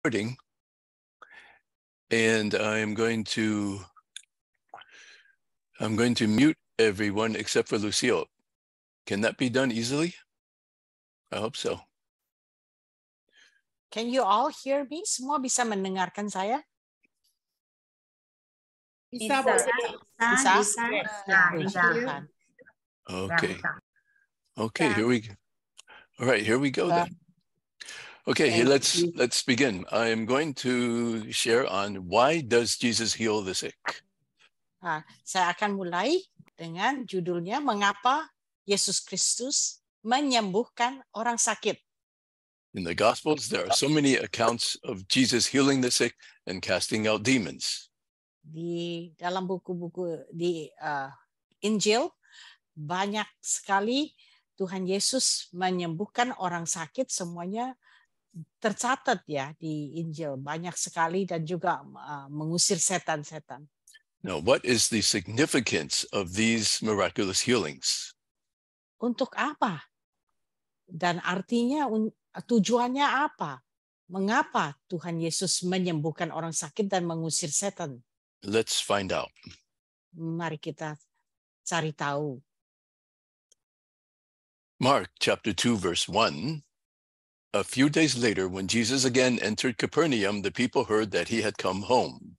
recording, and I'm going to mute everyone except for Lucille. Can that be done easily? I hope so. Can you all hear me? Semua bisa mendengarkan saya? Bisa. Ya, puji Tuhan. Okay. Okay, here we go. All right, here we go then. Okay, let's begin. I am going to share on why does Jesus heal the sick? Saya akan mulai dengan judulnya mengapa Yesus Kristus menyembuhkan orang sakit. In the Gospels, there are so many accounts of Jesus healing the sick and casting out demons. Di dalam buku-buku di Injil banyak sekali Tuhan Yesus menyembuhkan orang sakit, semuanya tercatat ya di Injil, banyak sekali, dan juga mengusir setan-setan. Now, what is the significance of these miraculous healings? Untuk apa? Dan artinya, tujuannya apa? Mengapa Tuhan Yesus menyembuhkan orang sakit dan mengusir setan? Let's find out. Mari kita cari tahu. Mark chapter 2, verse 1. A few days later, when Jesus again entered Capernaum, the people heard that he had come home.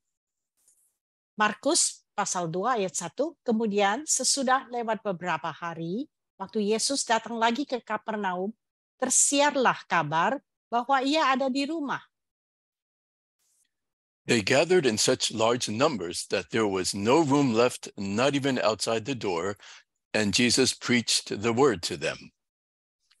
Markus pasal 2 ayat 1. Kemudian sesudah lewat beberapa hari, waktu Yesus datang lagi ke Kapernaum, tersiarlah kabar bahwa ia ada di rumah. They gathered in such large numbers that there was no room left, not even outside the door, and Jesus preached the word to them.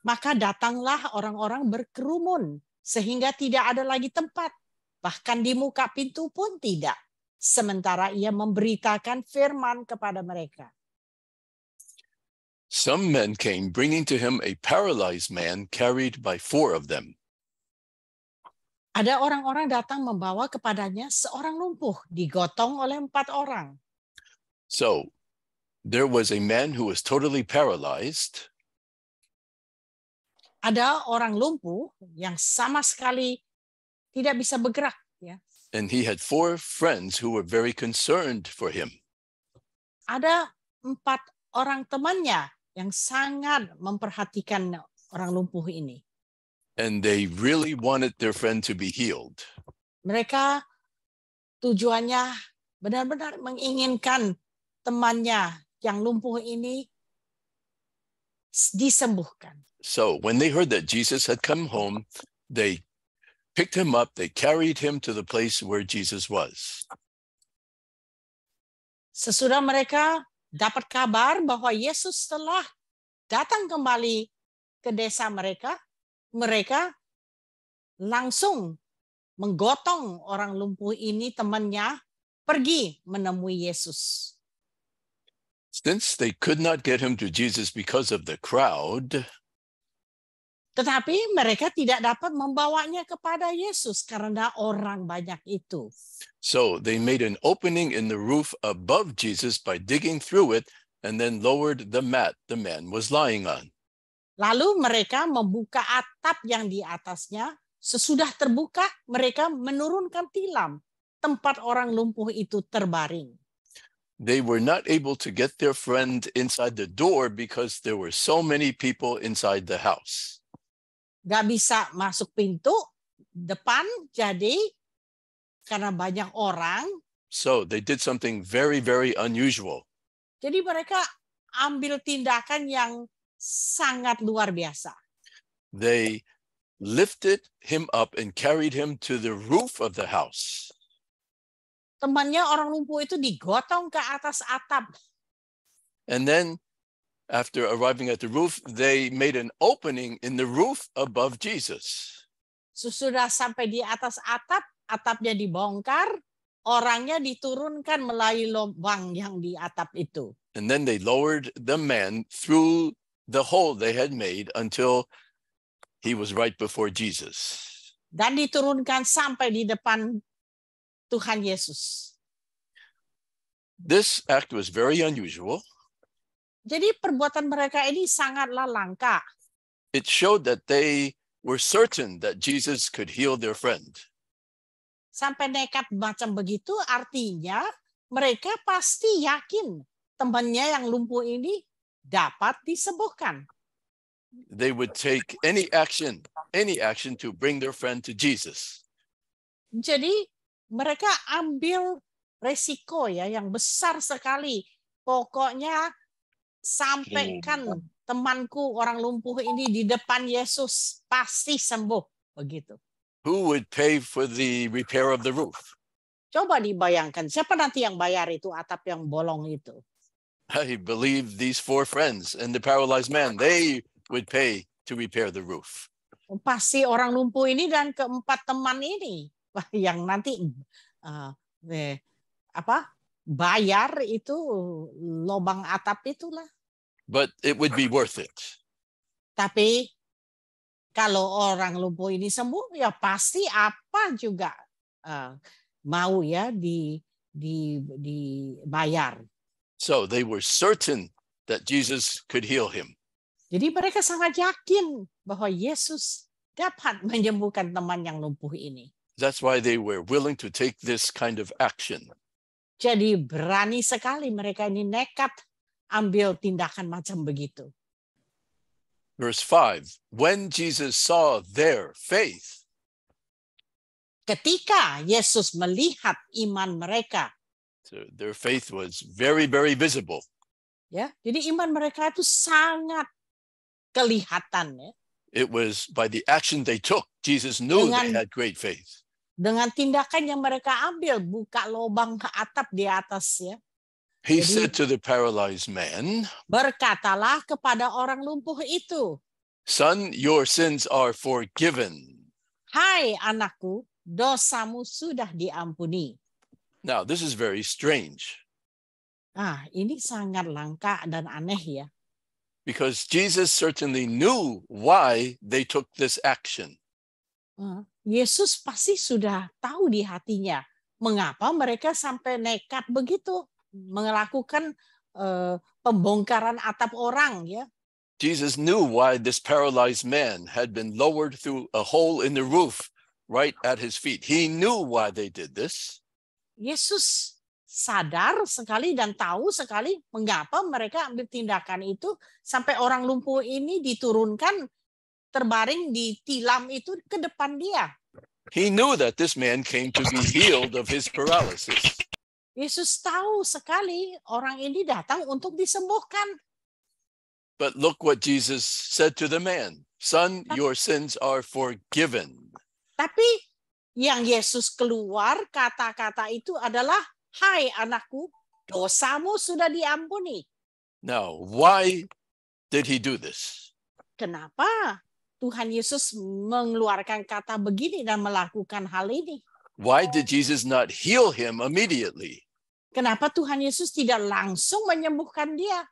Maka datanglah orang-orang berkerumun, sehingga tidak ada lagi tempat. Bahkan di muka pintu pun tidak. Sementara ia memberitakan firman kepada mereka. Some men came, bringing to him a paralyzed man carried by 4 of them. Ada orang-orang datang membawa kepadanya seorang lumpuh, digotong oleh 4 orang. So, there was a man who was totally paralyzed. Ada orang lumpuh yang sama sekali tidak bisa bergerak. Ya. And he had 4 friends who were very concerned for him. Ada 4 orang temannya yang sangat memperhatikan orang lumpuh ini. And they really wanted their friend to be healed. Mereka tujuannya benar-benar menginginkan temannya yang lumpuh ini disembuhkan. So when they heard that Jesus had come home, they picked him up, they carried him to the place where Jesus was. Sesudah mereka dapat kabar bahwa Yesus telah datang kembali ke desa mereka, mereka langsung menggotong orang lumpuh ini, temannya, pergi menemui Yesus. Since they could not get him to Jesus because of the crowd, tetapi mereka tidak dapat membawanya kepada Yesus karena orang banyak itu. So they made an opening in the roof above Jesus by digging through it and then lowered the mat the man was lying on. Lalu mereka membuka atap yang di atasnya. Sesudah terbuka, mereka menurunkan tilam tempat orang lumpuh itu terbaring. They were not able to get their friend inside the door because there were so many people inside the house. Gak bisa masuk pintu depan, jadi karena banyak orang. So they did something very, very unusual. Jadi mereka ambil tindakan yang sangat luar biasa. They lifted him up and carried him to the roof of the house. Temannya orang lumpuh itu digotong ke atas atap. And then after arriving at the roof, they made an opening in the roof above Jesus. Sesudah sampai di atas atap, atapnya dibongkar, orangnya diturunkan melalui lubang yang di atap itu. And then they lowered the man through the hole they had made until he was right before Jesus. Dan diturunkan sampai di depan Tuhan Yesus. This act was very unusual. Jadi perbuatan mereka ini sangatlah langka. It showed that they were certain that Jesus could heal their friend. sampai nekat macam begitu, artinya mereka pasti yakin temannya yang lumpuh ini dapat disembuhkan. They would take any action to bring their friend to Jesus. Jadi mereka ambil resiko ya yang besar sekali. Pokoknya sampaikan temanku orang lumpuh ini di depan Yesus, pasti sembuh. Begitu. Who would pay for the repair of the roof? Coba dibayangkan, siapa nanti yang bayar itu atap yang bolong itu? I believe these 4 friends and the paralyzed man, they would pay to repair the roof. Pasti orang lumpuh ini dan keempat teman ini yang nanti bayar itu lubang atap itulah. But it would be worth it. Tapi kalau orang lumpuh ini sembuh, ya pasti apa juga mau ya dibayar. So they were certain that Jesus could heal him. Jadi mereka sangat yakin bahwa Yesus dapat menyembuhkan teman yang lumpuh ini. That's why they were willing to take this kind of action. Jadi berani sekali mereka ini, nekat ambil tindakan macam begitu. Verse 5, when Jesus saw their faith. Ketika Yesus melihat iman mereka. So their faith was very, very visible. Ya, jadi iman mereka itu sangat kelihatan. Ya. It was by the action they took. Jesus knew they had great faith. Dengan tindakan yang mereka ambil, buka lubang ke atap di atas ya. He said to the paralyzed man, berkatalah kepada orang lumpuh itu, Son, your sins are forgiven. Hai anakku, dosamu sudah diampuni. Now, this is very strange. Ini sangat langka dan aneh ya. Because Jesus certainly knew why they took this action. Yesus pasti sudah tahu di hatinya mengapa mereka sampai nekat begitu melakukan pembongkaran atap orang ya. Jesus knew why this paralyzed man had been lowered through a hole in the roof right at his feet. He knew why they did this. Yesus sadar sekali dan tahu sekali mengapa mereka ambil tindakan itu sampai orang lumpuh ini diturunkan terbaring di tilam itu ke depan dia. He knew that this man came to be healed of his paralysis. Yesus tahu sekali orang ini datang untuk disembuhkan. But look what Jesus said to the man. Son, your sins are forgiven. Tapi yang Yesus keluar kata-kata itu adalah, hai anakku, dosamu sudah diampuni. Now, why did he do this? Kenapa Tuhan Yesus mengeluarkan kata begini dan melakukan hal ini? Why did Jesus not heal him immediately? Kenapa Tuhan Yesus tidak langsung menyembuhkan dia?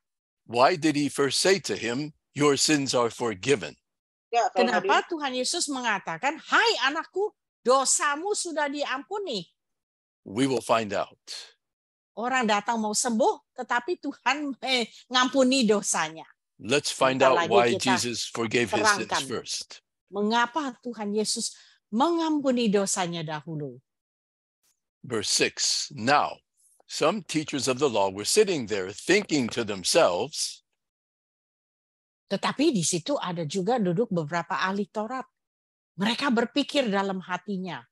Why did he first say to him, your sins are forgiven? Kenapa Tuhan Yesus mengatakan, hai anakku, dosamu sudah diampuni? We will find out. Orang datang mau sembuh, tetapi Tuhan ngampuni dosanya. Let's find out why Jesus forgave his sins first. Mengapa Tuhan Yesus mengampuni dosanya dahulu? Verse 6, now, some teachers of the law were sitting there thinking to themselves. Tetapi di situ ada juga duduk beberapa ahli Taurat. Mereka berpikir dalam hatinya.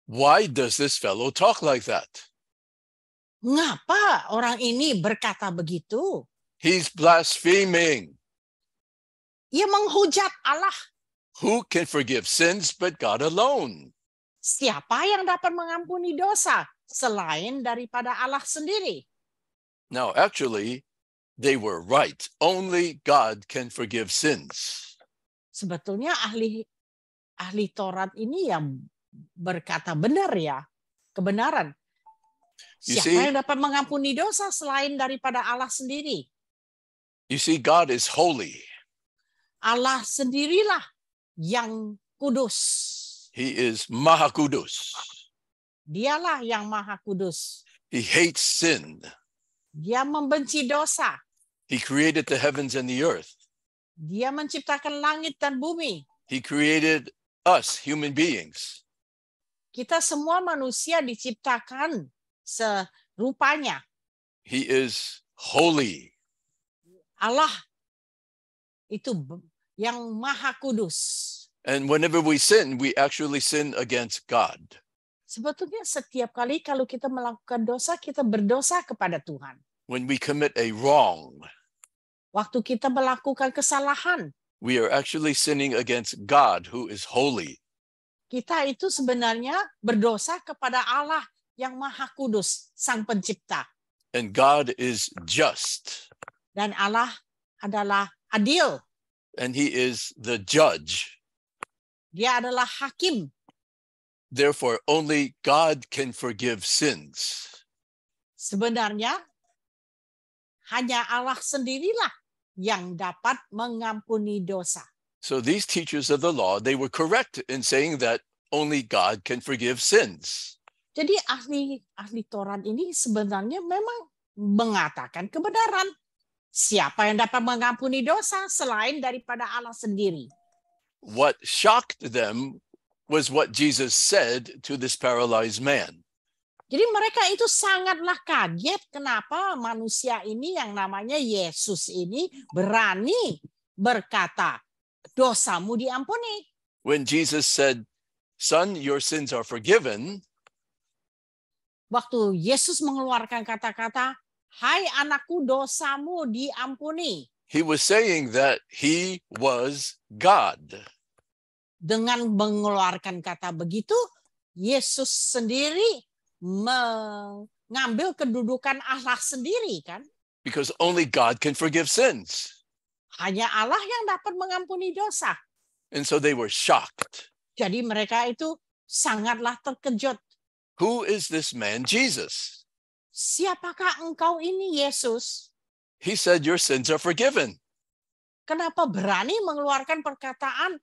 Why does this fellow talk like that? Ngapa orang ini berkata begitu? He's blaspheming. Ia menghujat Allah. Who can forgive sins but God alone? Siapa yang dapat mengampuni dosa selain daripada Allah sendiri? Now, actually, they were right. Only God can forgive sins. Sebetulnya ahli Taurat ini yang berkata benar ya, kebenaran. Siapa yang dapat mengampuni dosa selain daripada Allah sendiri? You see, God is holy. Allah sendirilah yang kudus. He is Maha Kudus. Dialah yang Maha Kudus. He hates sin. Dia membenci dosa. He created the heavens and the earth. Dia menciptakan langit dan bumi. He created us, human beings. Kita semua manusia diciptakan serupanya. He is holy. Allah itu yang maha kudus. And whenever we sin, we actually sin against God. Sebetulnya setiap kali kalau kita melakukan dosa, kita berdosa kepada Tuhan. When we commit a wrong, waktu kita melakukan kesalahan, we are actually sinning against God who is holy. Kita itu sebenarnya berdosa kepada Allah yang maha kudus, sang pencipta. And God is just. Dan Allah adalah adil. And he is the judge. Dia adalah hakim. Therefore, only God can forgive sins. Sebenarnya, hanya Allah sendirilah yang dapat mengampuni dosa. So these teachers of the law, they were correct in saying that only God can forgive sins. Jadi ahli Taurat ini sebenarnya memang mengatakan kebenaran. Siapa yang dapat mengampuni dosa selain daripada Allah sendiri? What shocked them was what Jesus said to this paralyzed man. Jadi mereka itu sangatlah kaget kenapa manusia ini yang namanya Yesus ini berani berkata, dosamu diampuni. When Jesus said, "Son, your sins are forgiven," waktu Yesus mengeluarkan kata-kata, "Hai anakku, dosamu diampuni." he was saying that he was God. Dengan mengeluarkan kata begitu, Yesus sendiri mengambil kedudukan Allah sendiri, kan? Because only God can forgive sins. Hanya Allah yang dapat mengampuni dosa. And so they were shocked. Jadi mereka itu sangatlah terkejut. Who is this man, Jesus? Siapakah engkau ini, Yesus? He said, your sins are forgiven. Kenapa berani mengeluarkan perkataan,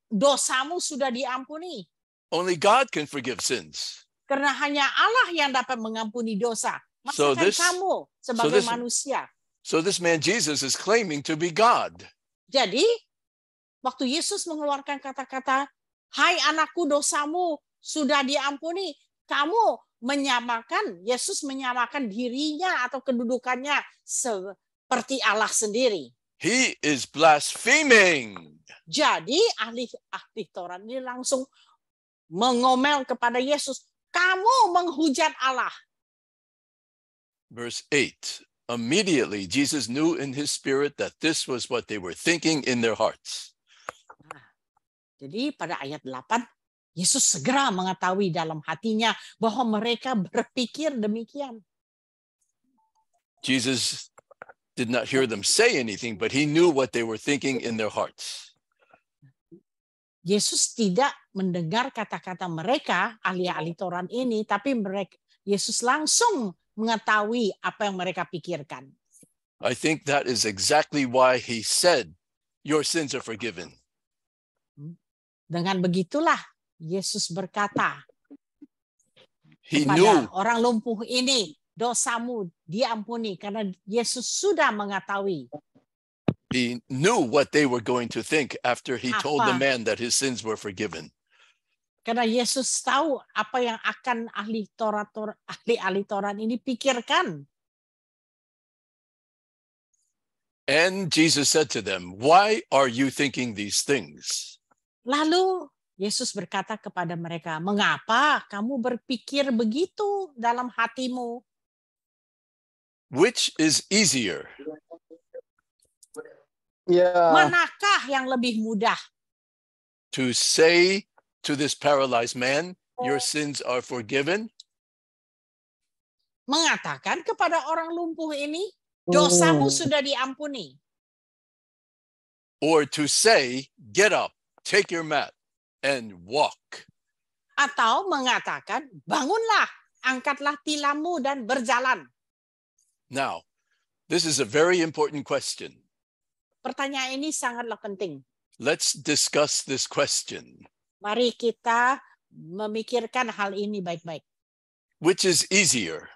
dosamu sudah diampuni? Only God can forgive sins. Karena hanya Allah yang dapat mengampuni dosa. Masakan kamu sebagai manusia. So this man Jesus is claiming to be God. Jadi, waktu Yesus mengeluarkan kata-kata, hai anakku, dosamu sudah diampuni, kamu menyamakan, Yesus menyamakan dirinya atau kedudukannya seperti Allah sendiri. He is blaspheming. Jadi ahli Taurat ini langsung mengomel kepada Yesus, kamu menghujat Allah. Verse 8. Immediately Jesus knew in his spirit that this was what they were thinking in their hearts. Nah, jadi pada ayat 8, Yesus segera mengetahui dalam hatinya bahwa mereka berpikir demikian. Jesus did not hear them say anything, but he knew what they were thinking in their hearts. Yesus tidak mendengar kata-kata mereka, ahli-ahli Taurat ini, tapi Yesus langsung mengetahui apa yang mereka pikirkan. I think that is exactly why he said, your sins are forgiven. Dengan begitulah Yesus berkata He kepada knew. Orang lumpuh ini, dosamu diampuni, karena Yesus sudah mengetahui. He knew what they were going to think after he told the man that his sins were forgiven. Karena Yesus tahu apa yang akan ahli Taurat ini pikirkan. And Jesus said to them, why are you thinking these things? Lalu Yesus berkata kepada mereka, mengapa kamu berpikir begitu dalam hatimu? Which is easier? Manakah yang lebih mudah? To say to this paralyzed man, your sins are forgiven? Mengatakan kepada orang lumpuh ini, dosamu sudah diampuni. Or to say, get up, take your mat, and walk. Atau mengatakan, bangunlah, angkatlah tilammu dan berjalan. Now, this is a very important question. Pertanyaan ini sangatlah penting. Let's discuss this question. Mari kita memikirkan hal ini baik-baik. Which is easier?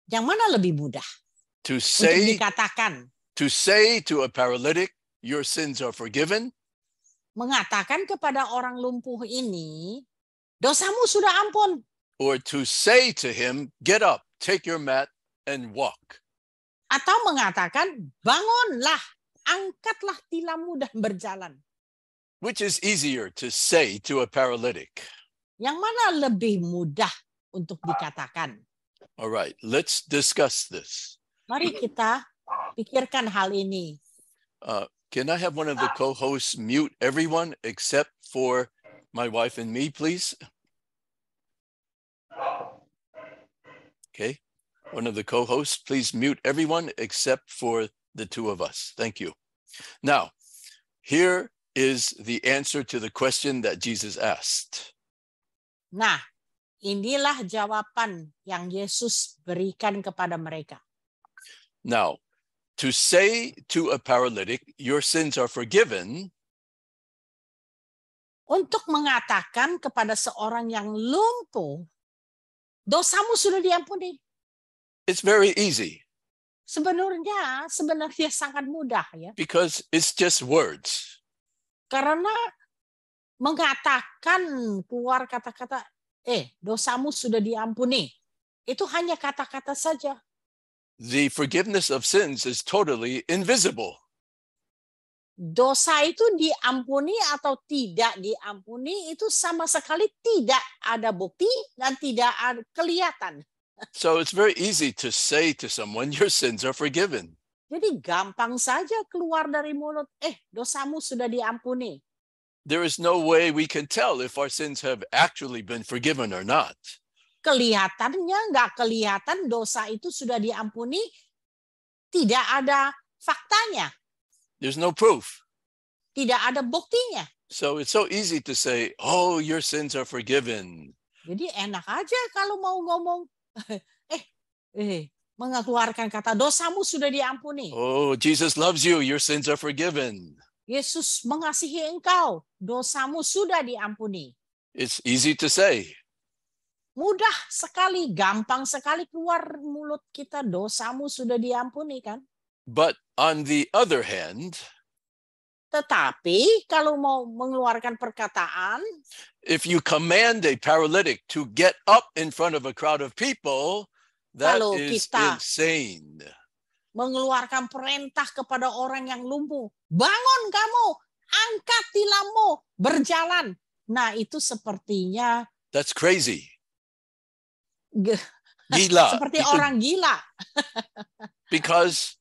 Yang mana lebih mudah To untuk say dikatakan? to a paralytic, your sins are forgiven? mengatakan kepada orang lumpuh ini, dosamu sudah ampun. Or to say to him, get up, take your mat and walk. Atau mengatakan, bangunlah, angkatlah tilammu dan berjalan. Which is easier to say to a paralytic? Yang mana lebih mudah untuk dikatakan? All right, let's discuss this. Mari kita pikirkan hal ini. Can I have one of the co-hosts mute everyone except for my wife and me, please? Okay. One of the co-hosts, please mute everyone except for the two of us. Thank you. Now, here is the answer to the question that Jesus asked. Nah, inilah jawaban yang Yesus berikan kepada mereka. Now, to say to a paralytic, your sins are forgiven. Untuk mengatakan kepada seorang yang lumpuh, dosamu sudah diampuni. It's very easy. Sebenarnya sangat mudah ya. Because it's just words. Karena mengatakan keluar kata-kata, dosamu sudah diampuni. Itu hanya kata-kata saja. The forgiveness of sins is totally invisible. Dosa itu diampuni atau tidak diampuni itu sama sekali tidak ada bukti dan tidak ada kelihatan. So it's very easy to say to someone, your sins are forgiven. Jadi gampang saja keluar dari mulut, dosamu sudah diampuni. There is no way we can tell if our sins have actually been forgiven or not. Kelihatannya nggak kelihatan dosa itu sudah diampuni, tidak ada faktanya. There's no proof. Tidak ada buktinya. So it's so easy to say, oh, your sins are forgiven. Jadi enak aja kalau mau ngomong, mengeluarkan kata dosamu sudah diampuni. Oh, Jesus loves you, your sins are forgiven. Yesus mengasihi engkau, dosamu sudah diampuni. It's easy to say. Mudah sekali, gampang sekali keluar mulut kita, dosamu sudah diampuni kan? But on the other hand, tetapi kalau mau mengeluarkan perkataan, if you command a paralytic to get up in front of a crowd of people, that is insane. Mengeluarkan perintah kepada orang yang lumpuh, bangun kamu, angkat tilammu, berjalan. Nah, itu sepertinya that's crazy. Gila. Seperti orang gila. Because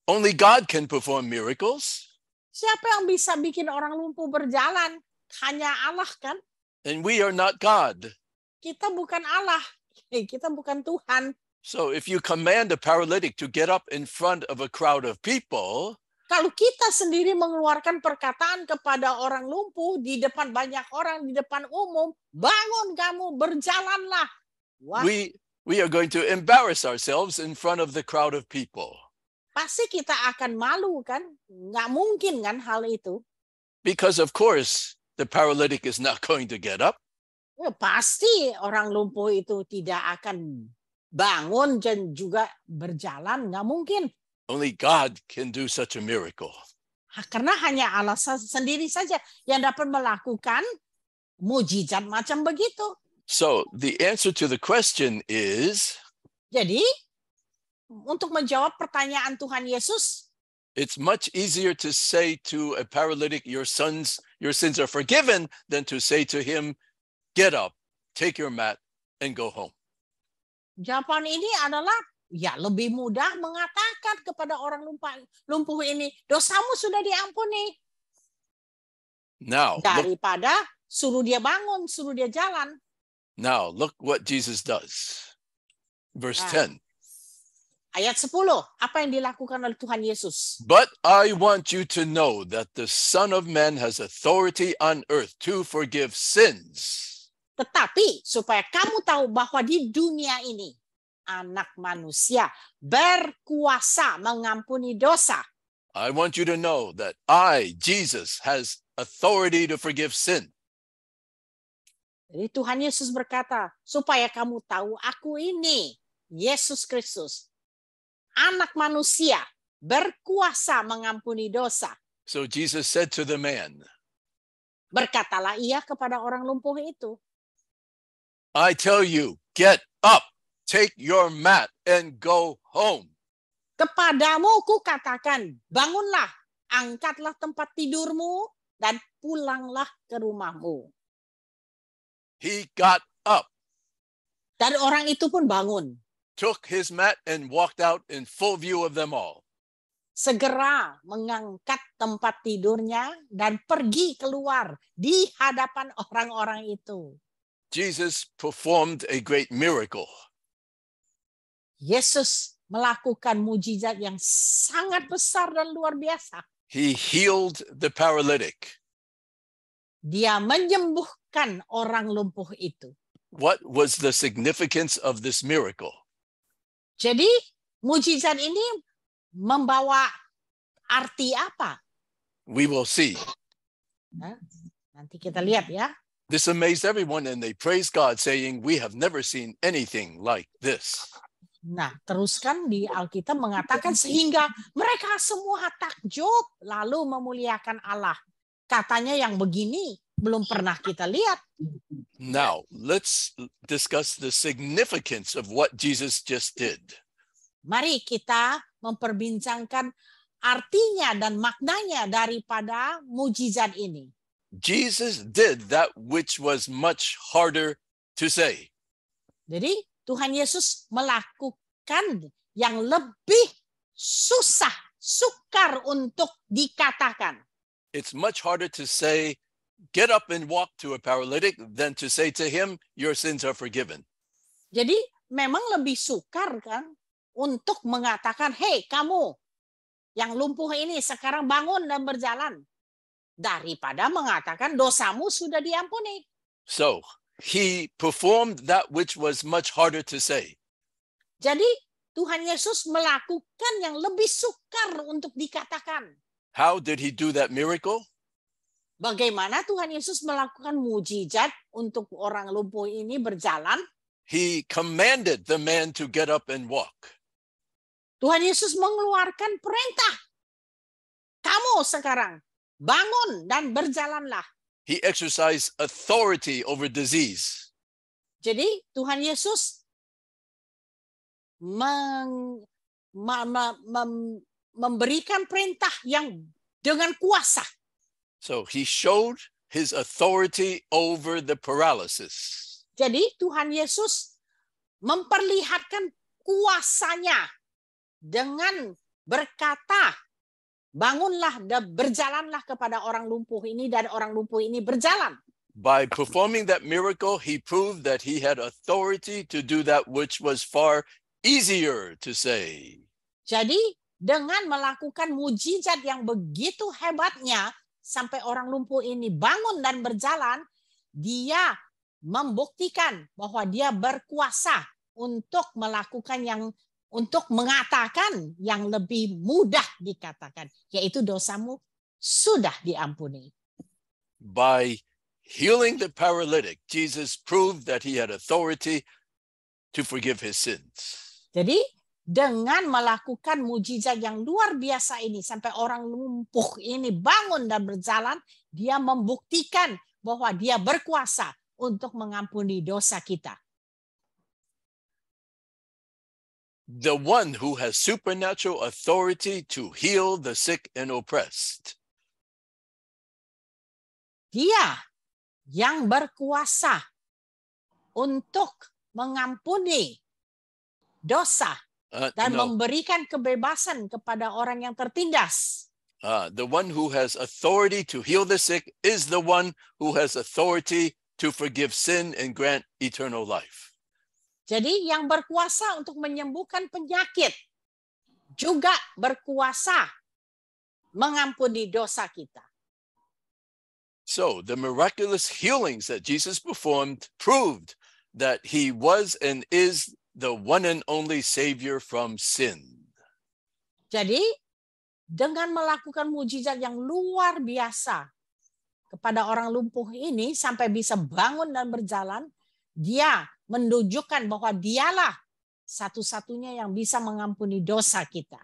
only God can perform miracles. Siapa yang bisa bikin orang lumpuh berjalan? Hanya Allah kan? And we are not God. Kita bukan Allah. Kita bukan Tuhan. So if you command a paralytic to get up in front of a crowd of people, kalau kita sendiri mengeluarkan perkataan kepada orang lumpuh di depan banyak orang, di depan umum, bangun kamu, berjalanlah. Wah. We are going to embarrass ourselves in front of the crowd of people. Pasti kita akan malu kan? Nggak mungkin kan hal itu. Because of course the paralytic is not going to get up. Ya, pasti orang lumpuh itu tidak akan bangun dan juga berjalan, nggak mungkin. Only God can do such a miracle. Karena hanya Allah sendiri saja yang dapat melakukan mujizat macam begitu. So the answer to the question is, jadi untuk menjawab pertanyaan Tuhan Yesus, it's much easier to say to a paralytic, your sins are forgiven, than to say to him, get up, take your mat, and go home. Jawaban ini adalah ya lebih mudah mengatakan kepada orang lumpuh ini, dosamu sudah diampuni. Now, daripada suruh dia bangun, suruh dia jalan. Now, look what Jesus does. Verse 10. Ayat 10, apa yang dilakukan oleh Tuhan Yesus? But I want you to know that the Son of Man has authority on earth to forgive sins. Tetapi supaya kamu tahu bahwa di dunia ini anak manusia berkuasa mengampuni dosa. I want you to know that I, Jesus, has authority to forgive sin. Jadi Tuhan Yesus berkata, supaya kamu tahu aku ini, Yesus Kristus, anak manusia berkuasa mengampuni dosa. So Jesus said to the man, Berkatalah ia kepada orang lumpuh itu. I tell you, get up, take your mat, and go home. Kepadamu kukatakan, bangunlah, angkatlah tempat tidurmu, dan pulanglah ke rumahmu. He got up. Dan orang itu pun bangun. Took his mat and walked out in full view of them all. Segera mengangkat tempat tidurnya dan pergi keluar di hadapan orang-orang itu. Jesus performed a great miracle. Yesus melakukan mujizat yang sangat besar dan luar biasa. He healed the paralytic. Dia menyembuhkan orang lumpuh itu. What was the significance of this miracle? Jadi mujizat ini membawa arti apa? We will see. Nah, nanti kita lihat ya. This amazed everyone and they praised God saying, we have never seen anything like this. Nah, teruskan di Alkitab mengatakan sehingga mereka semua takjub lalu memuliakan Allah. Katanya yang begini belum pernah kita lihat. Now, let's discuss the significance of what Jesus just did. Mari kita memperbincangkan artinya dan maknanya daripada mujizat ini. Jesus did that which was much harder to say. Jadi Tuhan Yesus melakukan yang lebih sukar untuk dikatakan. It's much harder to say, get up and walk to a paralytic than to say to him, your sins are forgiven. Jadi memang lebih sukar kan untuk mengatakan, hei kamu yang lumpuh ini sekarang bangun dan berjalan. Daripada mengatakan dosamu sudah diampuni. So, he performed that which was much harder to say. Jadi Tuhan Yesus melakukan yang lebih sukar untuk dikatakan. How did he do that miracle? Bagaimana Tuhan Yesus melakukan mujizat untuk orang lumpuh ini berjalan? He commanded the man to get up and walk. Tuhan Yesus mengeluarkan perintah. Kamu sekarang bangun dan berjalanlah. He exercised authority over disease. Jadi Tuhan Yesus memberikan perintah yang dengan kuasa. So he showed his authority over the paralysis. Jadi Tuhan Yesus memperlihatkan kuasanya dengan berkata, bangunlah dan berjalanlah kepada orang lumpuh ini dan orang lumpuh ini berjalan. By performing that miracle, he proved that he had authority to do that which was far easier to say. Jadi dengan melakukan mujizat yang begitu hebatnya sampai orang lumpuh ini bangun dan berjalan, dia membuktikan bahwa dia berkuasa untuk melakukan untuk mengatakan yang lebih mudah dikatakan, yaitu dosamu sudah diampuni. By healing the paralytic, Jesus proved that he had authority to forgive his sins. Jadi dengan melakukan mujizat yang luar biasa ini sampai orang lumpuh ini bangun dan berjalan, dia membuktikan bahwa dia berkuasa untuk mengampuni dosa kita. The one who has supernatural authority to heal the sick and oppressed. Dia yang berkuasa untuk mengampuni dosa dan memberikan kebebasan kepada orang yang tertindas. The one who has authority to heal the sick is the one who has authority to forgive sin and grant eternal life. Jadi yang berkuasa untuk menyembuhkan penyakit juga berkuasa mengampuni dosa kita. So the miraculous healings that Jesus performed proved that he was and is the one and only Savior from sin. Jadi dengan melakukan mujizat yang luar biasa kepada orang lumpuh ini sampai bisa bangun dan berjalan, dia menunjukkan bahwa dialah satu-satunya yang bisa mengampuni dosa kita.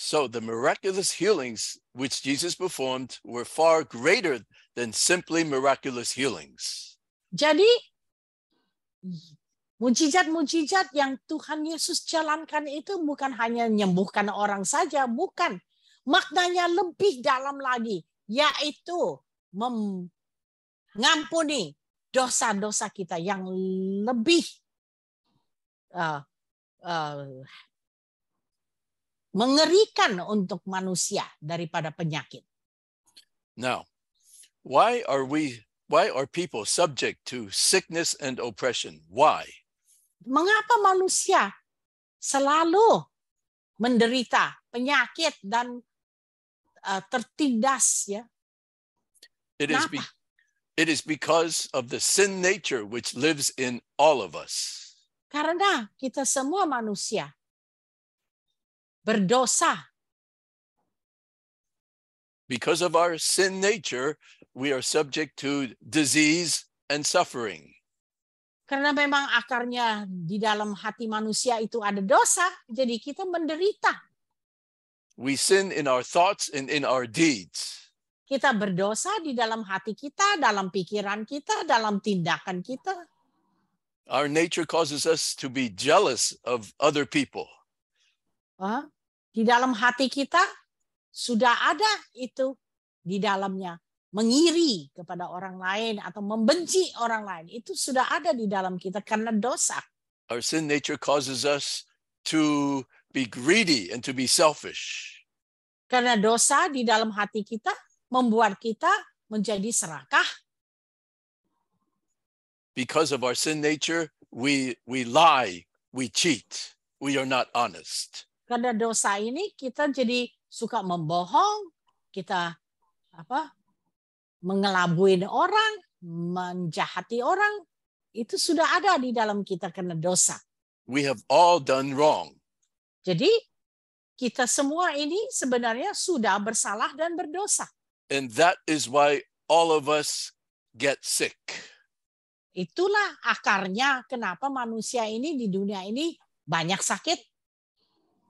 So the miraculous healings which Jesus performed were far greater than simply miraculous healings. Jadi mujizat-mujizat yang Tuhan Yesus jalankan itu bukan hanya menyembuhkan orang saja, bukan. Maknanya lebih dalam lagi, yaitu mengampuni dosa-dosa kita yang lebih mengerikan untuk manusia daripada penyakit. Now, why are people subject to sickness and oppression? Why? Mengapa manusia selalu menderita penyakit dan tertindas, ya? It is because of the sin nature which lives in all of us. Karena kita semua manusia berdosa. Because of our sin nature, we are subject to disease and suffering. Karena memang akarnya di dalam hati manusia itu ada dosa, jadi kita menderita. We sin in our thoughts and in our deeds. Kita berdosa di dalam hati kita, dalam pikiran kita, dalam tindakan kita. Our nature causes us to be jealous of other people. Di dalam hati kita sudah ada itu di dalamnya. Mengiri kepada orang lain atau membenci orang lain. Itu sudah ada di dalam kita karena dosa. Our sin nature causes us to be greedy and to be selfish. Karena dosa di dalam hati kita membuat kita menjadi serakah. Because of our sin nature, we lie, we cheat, we are not honest. Karena dosa ini kita jadi suka membohong, kita mengelabuin orang, menjahati orang, itu sudah ada di dalam kita karena dosa. We have all done wrong. Jadi kita semua ini sebenarnya sudah bersalah dan berdosa. And that is why all of us get sick. Itulah akarnya kenapa manusia ini di dunia ini banyak sakit.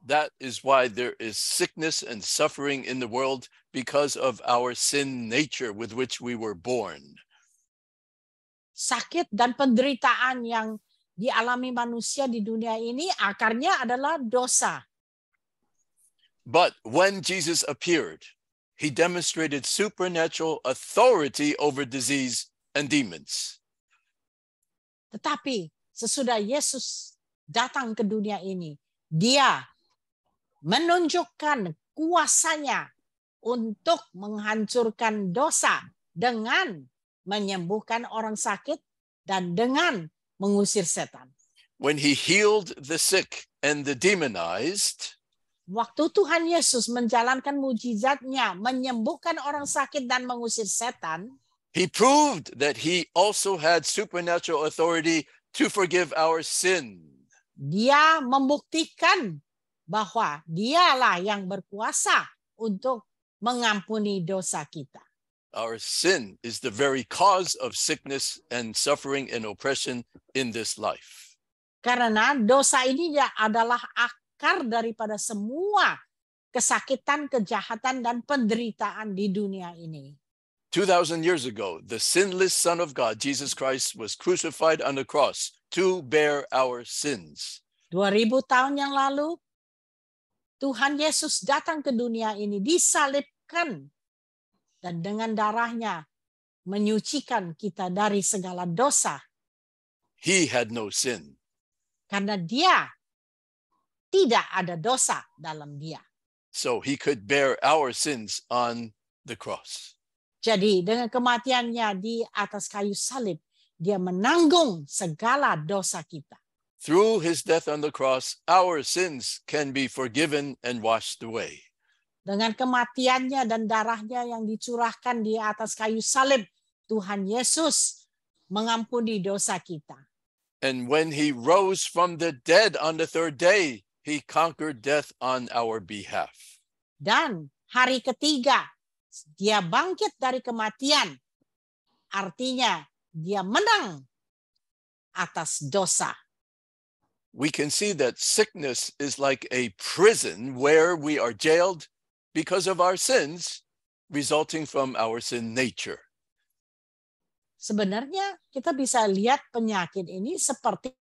That is why there is sickness and suffering in the world, because of our sin nature with which we were born. Sakit dan penderitaan yang dialami manusia di dunia ini akarnya adalah dosa. But when Jesus appeared, he demonstrated supernatural authority over disease and demons. Tetapi sesudah Yesus datang ke dunia ini, dia menunjukkan kuasanya untuk menghancurkan dosa dengan menyembuhkan orang sakit dan dengan mengusir setan. When he healed the sick and the demonized, waktu Tuhan Yesus menjalankan mujizatnya, menyembuhkan orang sakit dan mengusir setan, he proved that he also had supernatural authority to forgive our sin. Dia membuktikan bahwa dialah yang berkuasa untuk mengampuni dosa kita. Our sin is the very cause of sickness and suffering and oppression in this life. Karena dosa ini adalah akar daripada semua kesakitan, kejahatan, dan penderitaan di dunia ini. 2,000 years ago, the sinless Son of God, Jesus Christ, was crucified on the cross to bear our sins. 2000 tahun yang lalu, Tuhan Yesus datang ke dunia ini, disalibkan, dan dengan darahnya menyucikan kita dari segala dosa. He had no sin. Karena dia tidak ada dosa dalam dia. So he could bear our sins on the cross. Jadi dengan kematiannya di atas kayu salib, dia menanggung segala dosa kita. Through his death on the cross, our sins can be forgiven and washed away. Dengan kematiannya dan darahnya yang dicurahkan di atas kayu salib, Tuhan Yesus mengampuni dosa kita. And when he rose from the dead on the third day, he conquered death on our behalf. Dan hari ketiga, dia bangkit dari kematian. Artinya dia menang atas dosa. we can see that sickness is like a prison where we are jailed because of our sins resulting from our sin nature. Sebenarnya kita bisa lihat penyakit ini seperti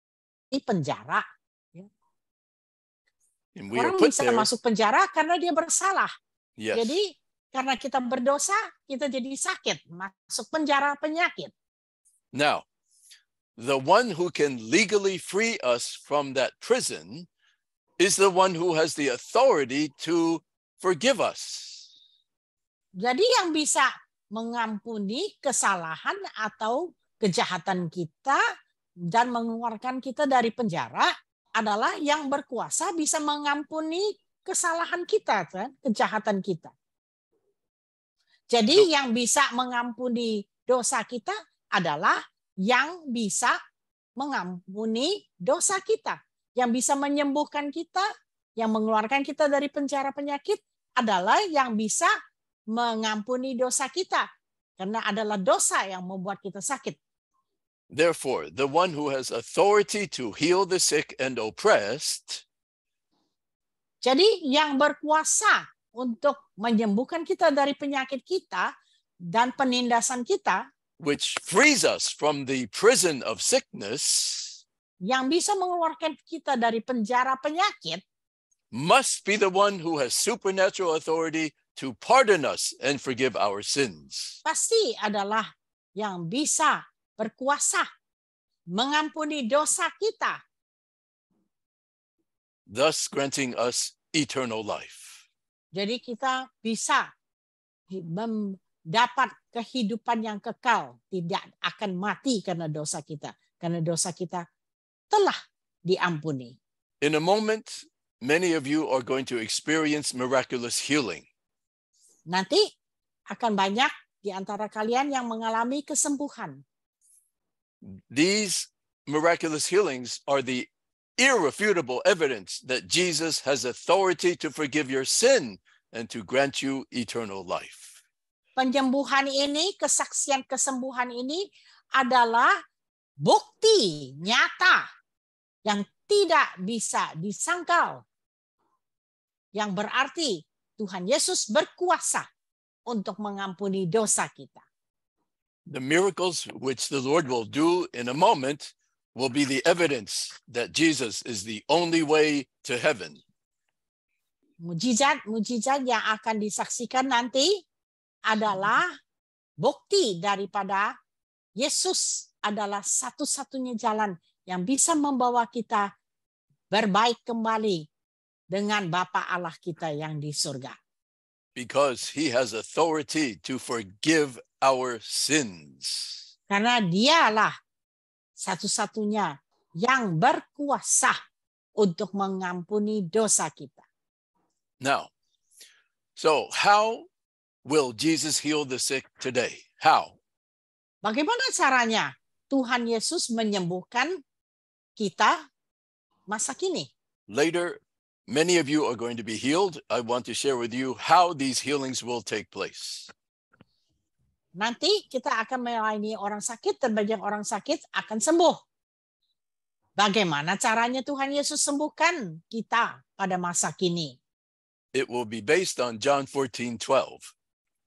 penjara. Orang bisa masuk penjara karena dia bersalah. Yes. Jadi karena kita berdosa, kita jadi sakit, masuk penjara penyakit. Now, the one who can legally free us from that prison is the one who has the authority to forgive us. Jadi yang bisa mengampuni kesalahan atau kejahatan kita dan mengeluarkan kita dari penjara adalah yang berkuasa bisa mengampuni kesalahan kita, kan? Kejahatan kita. Jadi yang bisa mengampuni dosa kita adalah yang bisa mengampuni dosa kita. Yang bisa menyembuhkan kita, yang mengeluarkan kita dari penjara penyakit adalah yang bisa mengampuni dosa kita. Karena adalah dosa yang membuat kita sakit. Therefore, the one who has authority to heal the sick and oppressed. Jadi yang berkuasa untuk menyembuhkan kita dari penyakit kita dan penindasan kita, which frees us from the prison of sickness, yang bisa mengeluarkan kita dari penjara penyakit, must be the one who has supernatural authority to pardon us and forgive our sins. Pasti adalah yang bisa berkuasa mengampuni dosa kita, thus granting us eternal life. Jadi kita bisa mendapat kehidupan yang kekal, tidak akan mati karena dosa kita. Karena dosa kita telah diampuni. In a moment, many of you are going to experience miraculous healing. Nanti akan banyak di antara kalian yang mengalami kesembuhan. These miraculous healings are the irrefutable evidence that Jesus has authority to forgive your sin and to grant you eternal life. Penyembuhan ini, kesaksian kesembuhan ini adalah bukti nyata yang tidak bisa disangkal. Yang berarti Tuhan Yesus berkuasa untuk mengampuni dosa kita. The miracles which the Lord will do in a moment will be the evidence that Jesus is the only way to heaven. Mujizat yang akan disaksikan nanti adalah bukti daripada Yesus adalah satu-satunya jalan yang bisa membawa kita berbaik kembali dengan Bapa Allah kita yang di surga. Because he has authority to forgive our sins. Karena dialah satu-satunya yang berkuasa untuk mengampuni dosa kita. Now, so how will Jesus heal the sick today? How? Bagaimana caranya Tuhan Yesus menyembuhkan kita masa kini? Later, many of you are going to be healed. I want to share with you how these healings will take place. Nanti kita akan melayani orang sakit dan bagian orang sakit akan sembuh. Bagaimana caranya Tuhan Yesus sembuhkan kita pada masa kini? It will be based on John 14:12.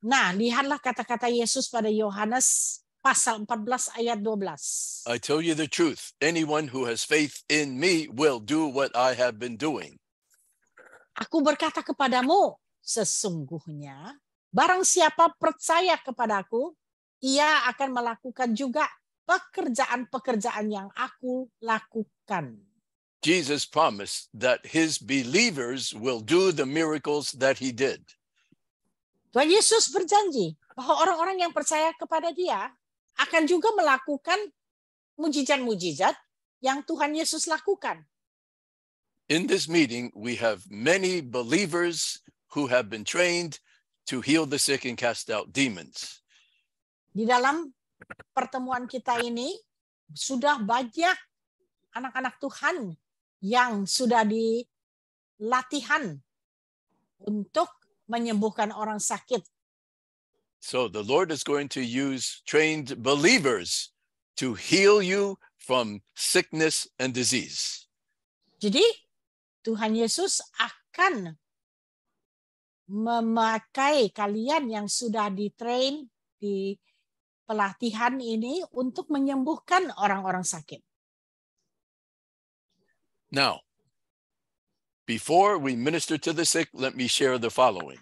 Nah, lihatlah kata-kata Yesus pada Yohanes pasal 14 ayat 12. I tell you the truth, anyone who has faith in me will do what I have been doing. Aku berkata kepadamu, sesungguhnya barang siapa percaya kepadaku, ia akan melakukan juga pekerjaan-pekerjaan yang aku lakukan. Jesus promised that his believers will do the miracles that he did. Tuhan Yesus berjanji bahwa orang-orang yang percaya kepada dia akan juga melakukan mujizat-mujizat yang Tuhan Yesus lakukan. In this meeting, we have many believers who have been trained to heal the sick and cast out demons. Di dalam pertemuan kita ini sudah banyak anak-anak Tuhan yang sudah dilatihan untuk menyembuhkan orang sakit. So the Lord is going to use trained believers to heal you from sickness and disease. Jadi Tuhan Yesus akan memakai kalian yang sudah di-train di pelatihan ini untuk menyembuhkan orang-orang sakit. Now, before we minister to the sick, let me share the following.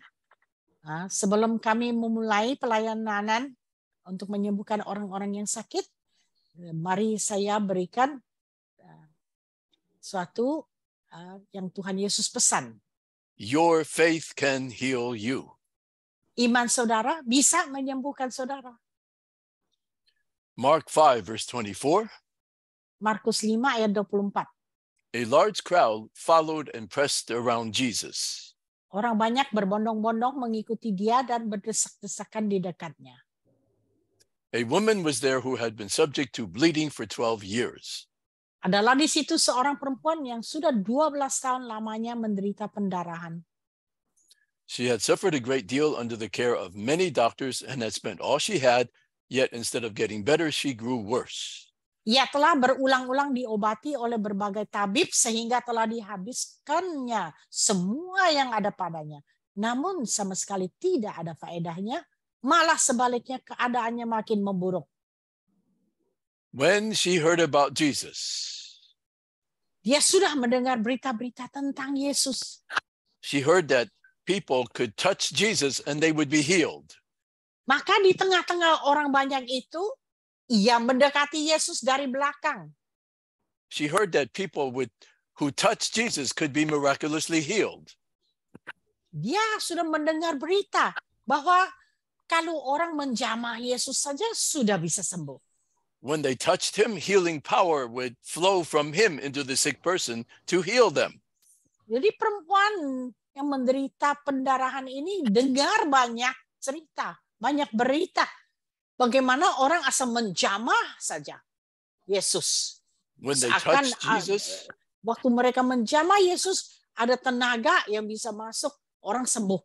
Sebelum kami memulai pelayanan untuk menyembuhkan orang-orang yang sakit, mari saya berikan suatu yang Tuhan Yesus pesan. Your faith can heal you. Iman saudara bisa menyembuhkan saudara. Mark 5, verse 24. Markus 5 ayat 24. A large crowd followed and pressed around Jesus. Orang banyak berbondong-bondong mengikuti dia dan berdesak-desakan di dekatnya. A woman was there who had been subject to bleeding for 12 years. Adalah di situ seorang perempuan yang sudah 12 tahun lamanya menderita pendarahan. She had suffered a great deal under the care of many doctors and had spent all she had, yet instead of getting better, she grew worse. Ia telah berulang-ulang diobati oleh berbagai tabib sehingga telah dihabiskannya semua yang ada padanya. Namun sama sekali tidak ada faedahnya, malah sebaliknya keadaannya makin memburuk. When she heard about Jesus, dia sudah mendengar berita-berita tentang Yesus. She heard that people could touch Jesus and they would be healed. Maka di tengah-tengah orang banyak itu, ia mendekati Yesus dari belakang. She heard that people who touched Jesus could be miraculously healed. Dia sudah mendengar berita bahwa kalau orang menjamah Yesus saja sudah bisa sembuh. When they touched him, healing power would flow from him into the sick person to heal them. Jadi perempuan yang menderita pendarahan ini dengar banyak cerita, banyak berita. Bagaimana orang asal menjamah saja Yesus. When they touched Jesus, waktu mereka menjamah Yesus, ada tenaga yang bisa masuk, orang sembuh.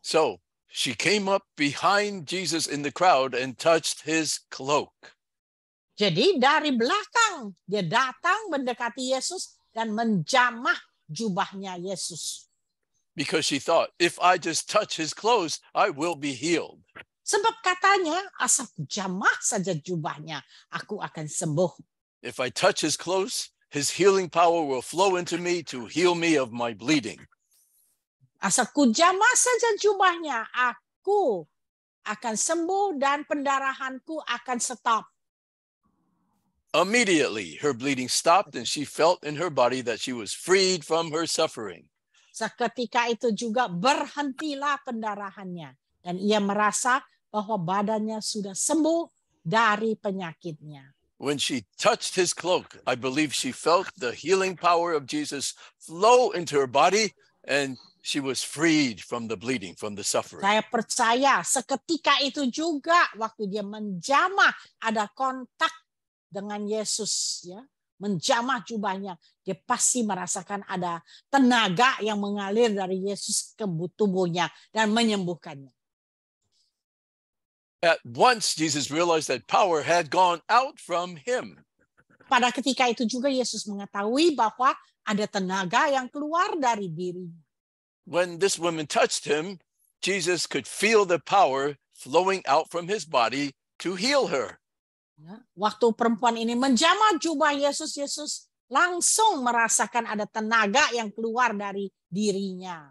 So she came up behind Jesus in the crowd and touched his cloak. Jadi dari belakang dia datang mendekati Yesus dan menjamah jubahnya Yesus. Because she thought, if I just touch his clothes, I will be healed. Sebab katanya, asal jamah saja jubahnya, aku akan sembuh. If I touch his clothes, his healing power will flow into me to heal me of my bleeding. Asal ku jamah saja jubahnya, aku akan sembuh dan pendarahanku akan stop. Immediately, her bleeding stopped and she felt in her body that she was freed from her suffering. Seketika itu juga berhentilah pendarahannya. Dan ia merasa bahwa badannya sudah sembuh dari penyakitnya. When she touched his cloak, I believe she felt the healing power of Jesus flow into her body and she was freed from the bleeding, from the suffering. Saya percaya seketika itu juga waktu dia menjamah ada kontak dengan Yesus, ya, menjamah jubahnya, dia pasti merasakan ada tenaga yang mengalir dari Yesus ke tubuhnya dan menyembuhkannya. At once, Jesus realized that power had gone out from him. Pada ketika itu juga Yesus mengetahui bahwa ada tenaga yang keluar dari dirinya. When this woman touched him, Jesus could feel the power flowing out from his body to heal her. Waktu perempuan ini menjamah jubah Yesus, Yesus langsung merasakan ada tenaga yang keluar dari dirinya.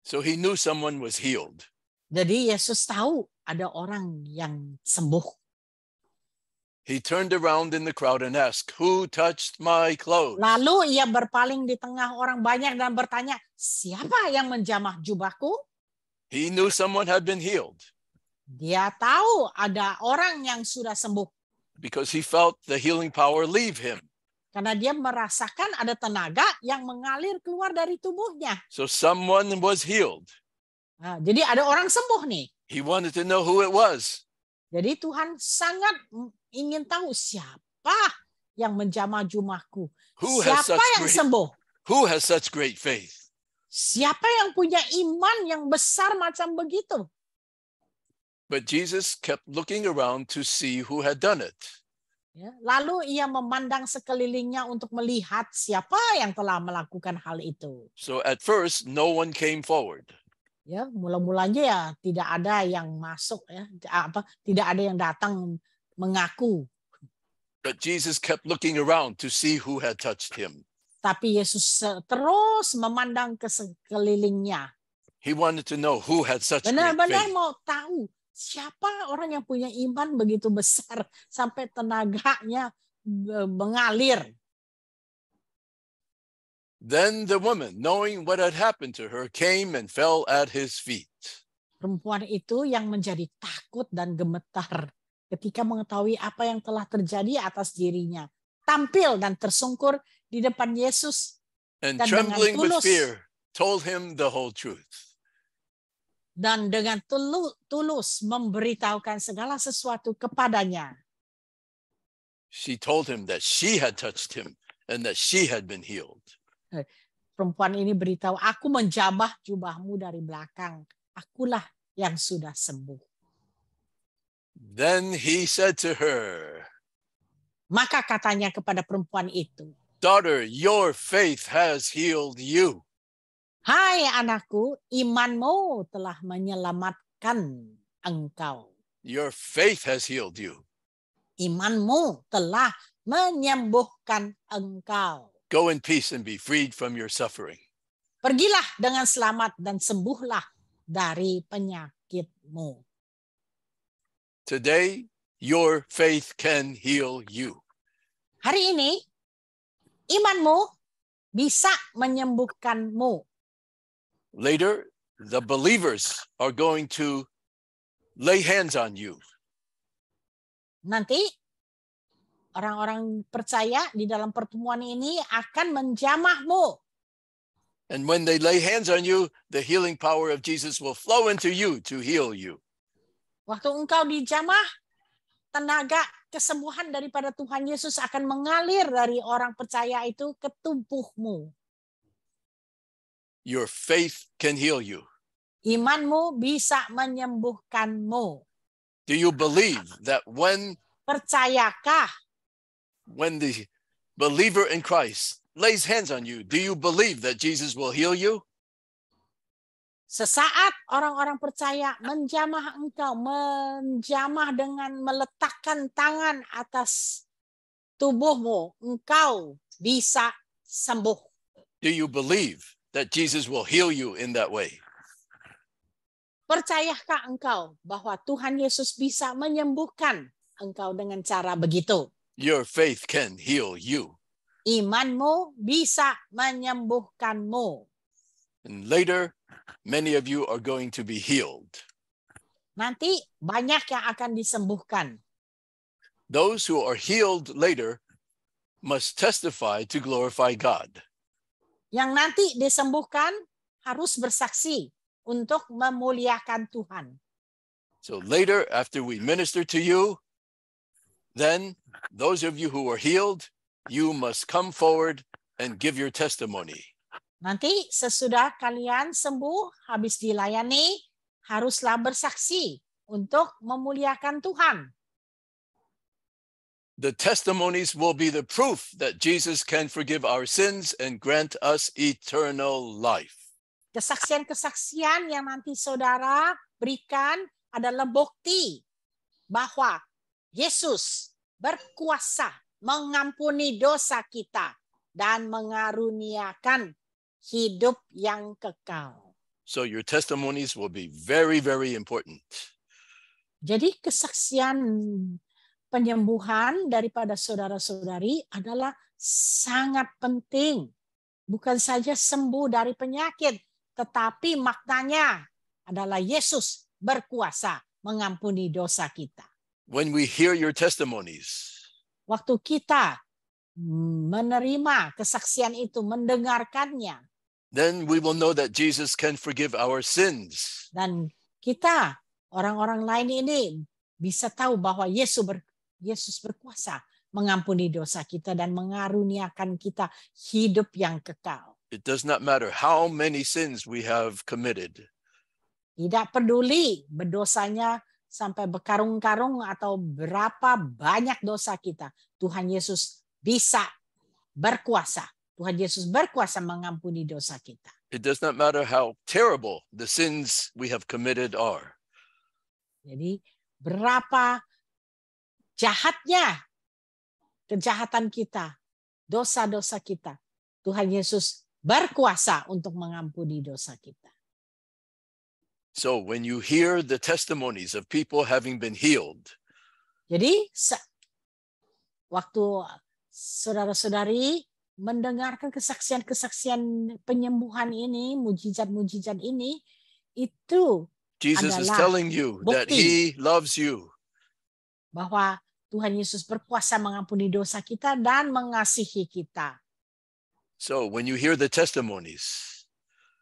So he knew someone was healed. Jadi Yesus tahu ada orang yang sembuh. He turned around in the crowd and asked, "Who touched my clothes?" Lalu ia berpaling di tengah orang banyak dan bertanya, siapa yang menjamah jubahku? He knew someone had been healed. Dia tahu ada orang yang sudah sembuh. Because he felt the healing power leave him. Karena dia merasakan ada tenaga yang mengalir keluar dari tubuhnya. So someone was healed. Nah, jadi ada orang sembuh nih. He wanted to know who it was. Jadi Tuhan sangat ingin tahu siapa yang menjamah jubahku. Siapa yang sembuh? Who has such great faith? Siapa yang punya iman yang besar macam begitu? But Jesus kept looking around to see who had done it. Ya, lalu ia memandang sekelilingnya untuk melihat siapa yang telah melakukan hal itu. So at first, no one came forward. Ya, mula-mulanya ya tidak ada yang masuk ya, tidak ada yang datang mengaku. But Jesus kept looking around to see who had touched him. Tapi Yesus terus memandang ke sekelilingnya. He wanted to know who had such great Benar-benar faith. mau tahu siapa orang yang punya iman begitu besar sampai tenaganya mengalir. Then the woman, knowing what had happened to her, came and fell at his feet. Perempuan itu yang menjadi takut dan gemetar ketika mengetahui apa yang telah terjadi atas dirinya. Tampil dan tersungkur di depan Yesus. And Dan trembling with tulus, fear, told him the whole truth. Dan dengan tulus memberitahukan segala sesuatu kepadanya. She told him that she had touched him and that she had been healed. Perempuan ini beritahu, aku menjamah jubahmu dari belakang. Akulah yang sudah sembuh. Then he said to her, Maka katanya kepada perempuan itu, daughter, your faith has healed you. hai anakku, imanmu telah menyelamatkan engkau. Your faith has healed you. Imanmu telah menyembuhkan engkau. Go in peace and be freed from your suffering. Pergilah dengan selamat dan sembuhlah dari penyakitmu. Today, your faith can heal you. Hari ini, imanmu bisa menyembuhkanmu. Later, the believers are going to lay hands on you. Nanti, orang-orang percaya di dalam pertemuan ini akan menjamahmu. And when they lay hands on you, the healing power of Jesus will flow into you to heal you. Waktu engkau dijamah, tenaga kesembuhan daripada Tuhan Yesus akan mengalir dari orang percaya itu ke tubuhmu. Your faith can heal you. Imanmu bisa menyembuhkanmu. Do you believe that when Percayakah? When the believer in Christ lays hands on you, do you believe that Jesus will heal you? Sesaat orang-orang percaya menjamah engkau, menjamah dengan meletakkan tangan atas tubuhmu, engkau bisa sembuh. Do you believe that Jesus will heal you in that way? Percayakah engkau bahwa Tuhan Yesus bisa menyembuhkan engkau dengan cara begitu? Your faith can heal you. Imanmu bisa menyembuhkanmu. And later, many of you are going to be healed. Nanti banyak yang akan disembuhkan. Those who are healed later must testify to glorify God. Yang nanti disembuhkan harus bersaksi untuk memuliakan Tuhan. So later, after we minister to you, then those of you who are healed, you must come forward and give your testimony. Nanti sesudah kalian sembuh, habis dilayani, haruslah bersaksi untuk memuliakan Tuhan. The testimonies will be the proof that Jesus can forgive our sins and grant us eternal life. Kesaksian-kesaksian yang nanti saudara berikan adalah bukti bahwa Yesus berkuasa mengampuni dosa kita dan mengaruniakan hidup yang kekal. So your testimonies will be very, very important. Jadi kesaksian penyembuhan daripada saudara-saudari adalah sangat penting. Bukan saja sembuh dari penyakit, tetapi maknanya adalah Yesus berkuasa mengampuni dosa kita. When we hear your testimonies, waktu kita menerima kesaksian itu, mendengarkannya, then we will know that Jesus can forgive our sins. Dan kita, orang-orang lain ini bisa tahu bahwa Yesus berkuasa mengampuni dosa kita dan mengaruniakan kita hidup yang kekal. It does not matter how many sins we have committed. Tidak peduli berdosanya sampai berkarung-karung atau berapa banyak dosa kita, Tuhan Yesus bisa berkuasa. Tuhan Yesus berkuasa mengampuni dosa kita. It does not matter how terrible the sins we have committed are. Jadi berapa jahatnya kejahatan kita, dosa-dosa kita, Tuhan Yesus berkuasa untuk mengampuni dosa kita. So when you hear the testimonies of people having been healed, jadi waktu saudara-saudari mendengarkan kesaksian-kesaksian penyembuhan ini, mujizat-mujizat ini, itu Jesus is telling you that He loves you. Bahwa Tuhan Yesus berkuasa mengampuni dosa kita dan mengasihi kita. So when you hear the testimonies,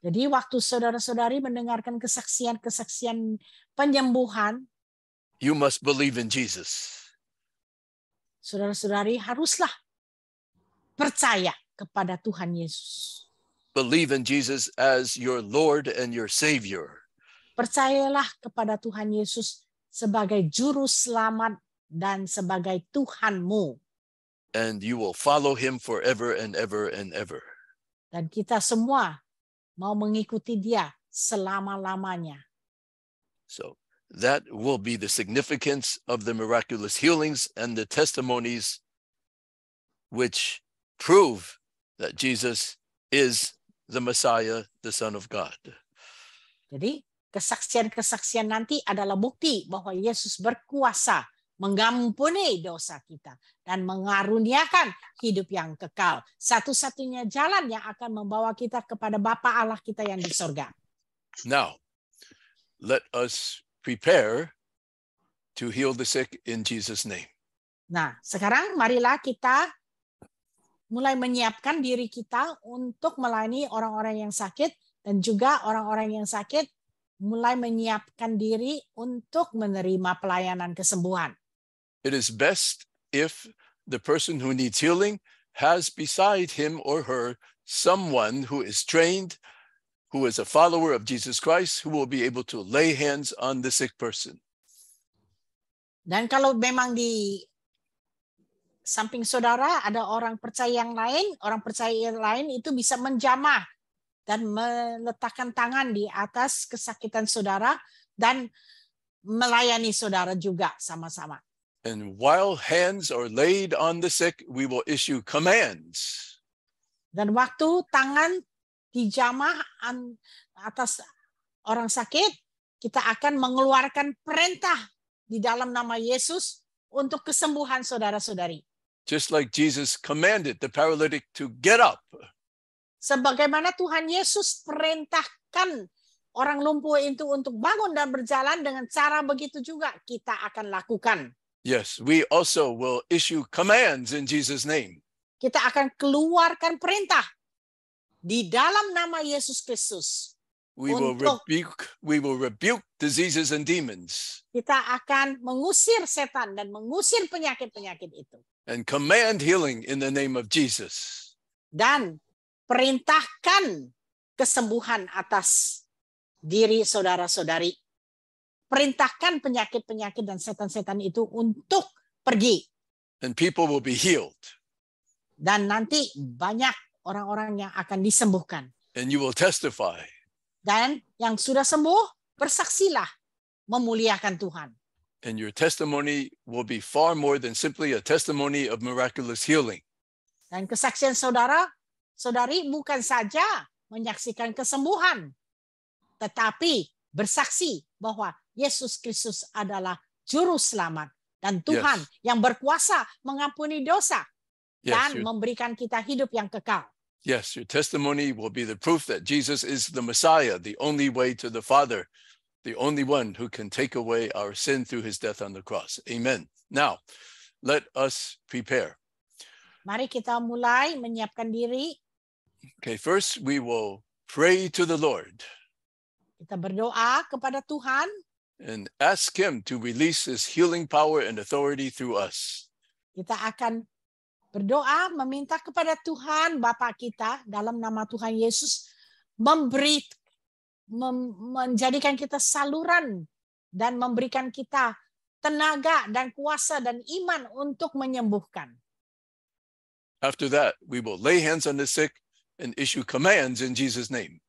jadi waktu saudara-saudari mendengarkan kesaksian-kesaksian penyembuhan, you must believe in Jesus. Saudara-saudari haruslah percaya kepada Tuhan Yesus. Believe in Jesus as your Lord and your Savior. Percayalah kepada Tuhan Yesus sebagai juru selamat dan sebagai Tuhanmu. And you will follow Him forever and ever and ever. Dan kita semua mau mengikuti Dia selama-lamanya. So that will be the significance of the miraculous healings and the testimonies which prove that Jesus is the Messiah, the Son of God. Jadi kesaksian-kesaksian nanti adalah bukti bahwa Yesus berkuasa mengampuni dosa kita dan mengaruniakan hidup yang kekal. Satu-satunya jalan yang akan membawa kita kepada Bapa Allah kita yang di sorga. Now, let us prepare to heal the sick in Jesus' name. Nah, sekarang marilah kita mulai menyiapkan diri kita untuk melayani orang-orang yang sakit, dan juga orang-orang yang sakit mulai menyiapkan diri untuk menerima pelayanan kesembuhan. It is best if the person who needs healing has beside him or her someone who is trained, who is a follower of Jesus Christ, who will be able to lay hands on the sick person. Dan kalau memang di samping saudara ada orang percaya yang lain, orang percaya yang lain itu bisa menjamah dan meletakkan tangan di atas kesakitan saudara dan melayani saudara juga sama-sama. And while hands are laid on the sick, we will issue commands. Dan waktu tangan dijamah atas orang sakit, kita akan mengeluarkan perintah di dalam nama Yesus untuk kesembuhan saudara-saudari. Just like Jesus commanded the paralytic to get up. Sebagaimana Tuhan Yesus perintahkan orang lumpuh itu untuk bangun dan berjalan, dengan cara begitu juga kita akan lakukan. Yes, we also will issue commands in Jesus' name. Kita akan keluarkan perintah di dalam nama Yesus Kristus. We will rebuke diseases and demons. Kita akan mengusir setan dan mengusir penyakit-penyakit itu. And command healing in the name of Jesus. Dan perintahkan kesembuhan atas diri saudara-saudari. Perintahkan penyakit-penyakit dan setan-setan itu untuk pergi. And people will be healed. Dan nanti banyak orang-orang yang akan disembuhkan. And you will testify. Dan yang sudah sembuh, bersaksilah memuliakan Tuhan. And your testimony will be far more than simply a testimony of miraculous healing. Dan kesaksian saudara-saudari bukan saja menyaksikan kesembuhan, tetapi bersaksi bahwa Yesus Kristus adalah juru selamat dan Tuhan yang berkuasa mengampuni dosa dan memberikan kita hidup yang kekal. Yes, your testimony will be the proof that Jesus is the Messiah, the only way to the Father, the only one who can take away our sin through his death on the cross. Amen. Now, let us prepare. Mari kita mulai menyiapkan diri. Okay, first we will pray to the Lord. Kita berdoa kepada Tuhan. And ask him to release his healing power and authority through us. Kita akan berdoa meminta kepada Tuhan Bapa kita dalam nama Tuhan Yesus menjadikan kita saluran dan memberikan kita tenaga dan kuasa dan iman untuk menyembuhkan. After that, we will lay hands on the sick and issue commands in Jesus' name.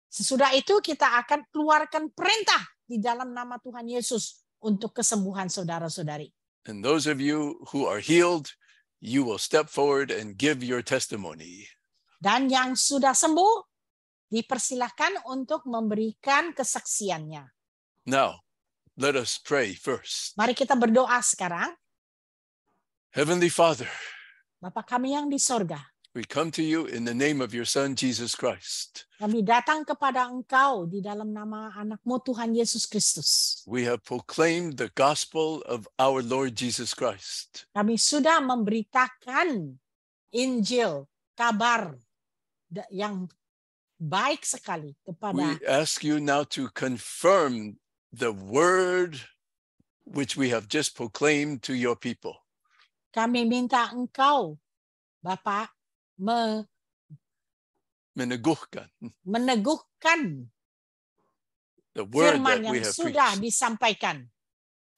Sesudah itu kita akan keluarkan perintah di dalam nama Tuhan Yesus untuk kesembuhan saudara-saudari. And those of you who are healed, you will step forward and give your testimony. Dan yang sudah sembuh, dipersilahkan untuk memberikan kesaksiannya. Now, let us pray first. Mari kita berdoa sekarang. Heavenly Father, Bapa kami yang di sorga, we come to you in the name of your Son, Jesus Christ. kami datang kepada Engkau di dalam nama anak-Mu Tuhan Yesus Kristus. We have proclaimed the gospel of our Lord Jesus Christ. Kami sudah memberitakan Injil, kabar yang baik sekali kepada. We ask you now to confirm the word which we have just proclaimed to your people. Kami minta Engkau, Bapak, Meneguhkan meneguhkan the word firman that we yang have sudah preached. disampaikan.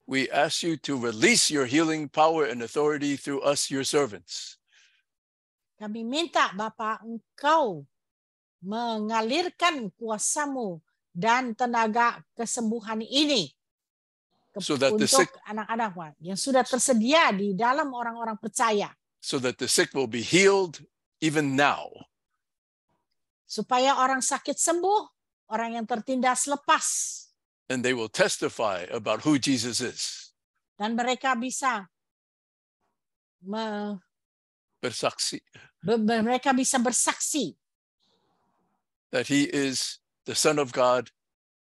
We ask you to release your healing power and authority through us, your servants. Kami minta Bapak Engkau mengalirkan kuasa-Mu dan tenaga kesembuhan ini So that the untuk sick, anak-anak yang sudah tersedia di dalam orang-orang percaya. so that the sick will be healed even now. Supaya orang sakit sembuh, orang yang tertindas lepas. And they will testify about who Jesus is. Dan mereka bisa Bersaksi mereka bisa bersaksi that he is the Son of God,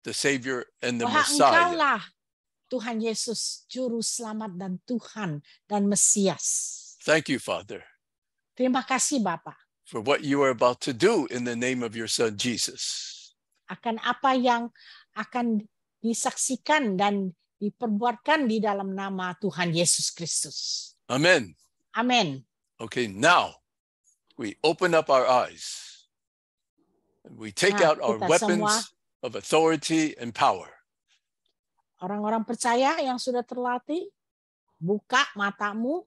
the Savior, and the bahwa Messiah. Engkaulah Tuhan Yesus, Juru Selamat dan Tuhan dan Mesias. Thank you, Father, Terima kasih Bapak for what you are about to do in the name of your Son, Jesus. akan apa yang akan disaksikan dan diperbuatkan di dalam nama Tuhan Yesus Kristus. Amen. Amin. Okay, now we open up our eyes. We take Nah, out our kita weapons semua of authority and power. orang-orang percaya yang sudah terlatih, buka matamu,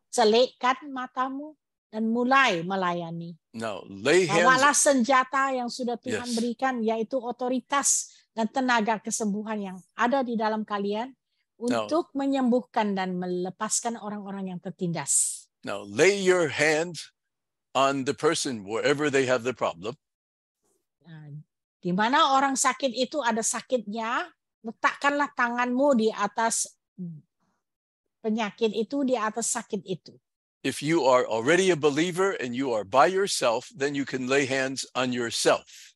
celikkan matamu, dan mulai melayani. Now lay Bawalah hands. senjata yang sudah Tuhan Yes. berikan, yaitu otoritas dan tenaga kesembuhan yang ada di dalam kalian untuk menyembuhkan dan melepaskan orang-orang yang tertindas. Now lay your hand on the person wherever they have the problem. Nah, di mana orang sakit itu ada sakitnya, letakkanlah tanganmu di atas penyakit itu, di atas sakit itu. If you are already a believer and you are by yourself, then you can lay hands on yourself.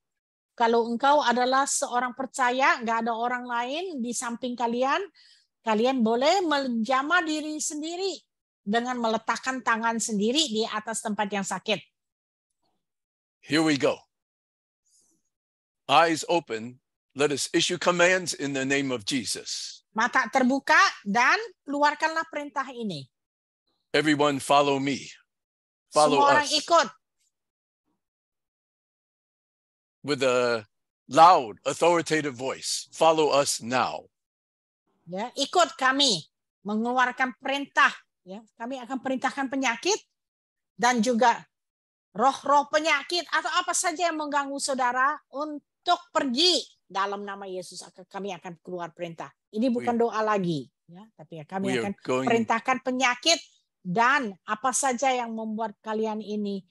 Kalau engkau adalah seorang percaya, nggak ada orang lain di samping kalian, kalian boleh menjamah diri sendiri dengan meletakkan tangan sendiri di atas tempat yang sakit. Here we go. Eyes open. Let us issue commands in the name of Jesus. Mata terbuka dan keluarkanlah perintah ini. Everyone follow me. Follow Semua orang us. ikut With a loud, authoritative voice. Follow us now. ya, ikut kami mengeluarkan perintah, ya. Kami akan perintahkan penyakit dan juga roh-roh penyakit atau apa saja yang mengganggu saudara untuk pergi dalam nama Yesus. Kami akan keluar perintah. Ini bukan doa lagi, ya, tapi kami akan perintahkan penyakit dan apa saja yang membuat kalian ini.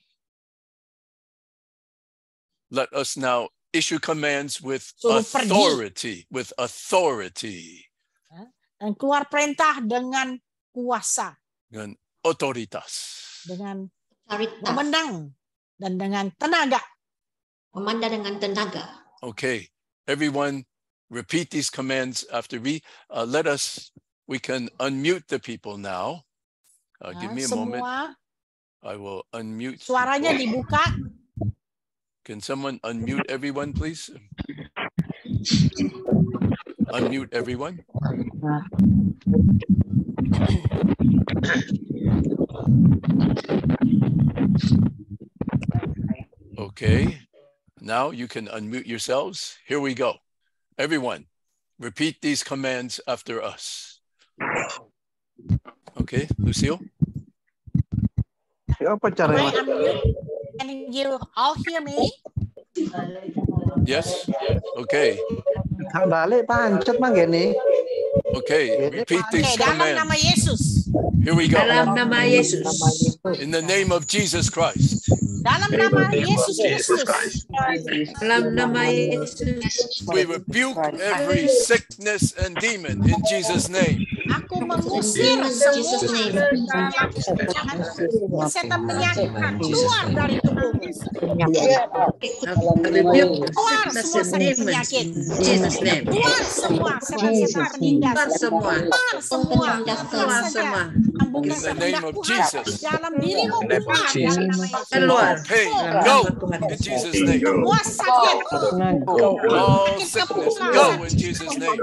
Let us now issue commands with Suruh authority. With authority. Dan keluar perintah dengan kuasa, Dengan otoritas. dengan memenang dan dengan tenaga. Memandah dengan tenaga. Okay, everyone repeat these commands after me. We can unmute the people now. Give me a moment. I will unmute. Suaranya people. dibuka. Can someone unmute everyone, please? Unmute everyone. Okay, now you can unmute yourselves. Here we go. Everyone, Repeat these commands after us. Okay, Lucille? Apa caranya? Can you all hear me? Yes? Okay. Balik pancet mah gini. Okay, repeat these Dalam nama commands. Yesus. Here we go. Dalam nama Yesus. In the name of Jesus Christ. Dalam nama Yesus Kristus. Dalam nama Yesus. We rebuke every sickness and demon in Jesus' name. Aku mengusir semua setan penyakit keluar dari tubuhmu. Keluar semua sakit penyakit. Jesus name. Keluar semua setan-setan penindas. Semua. Keluar semua. In the name of Jesus. Dalam dirimu keluar dalam nama Yesus. Keluar. Hey, go in Jesus' name. Semua sakit. All sickness, go in Jesus' name.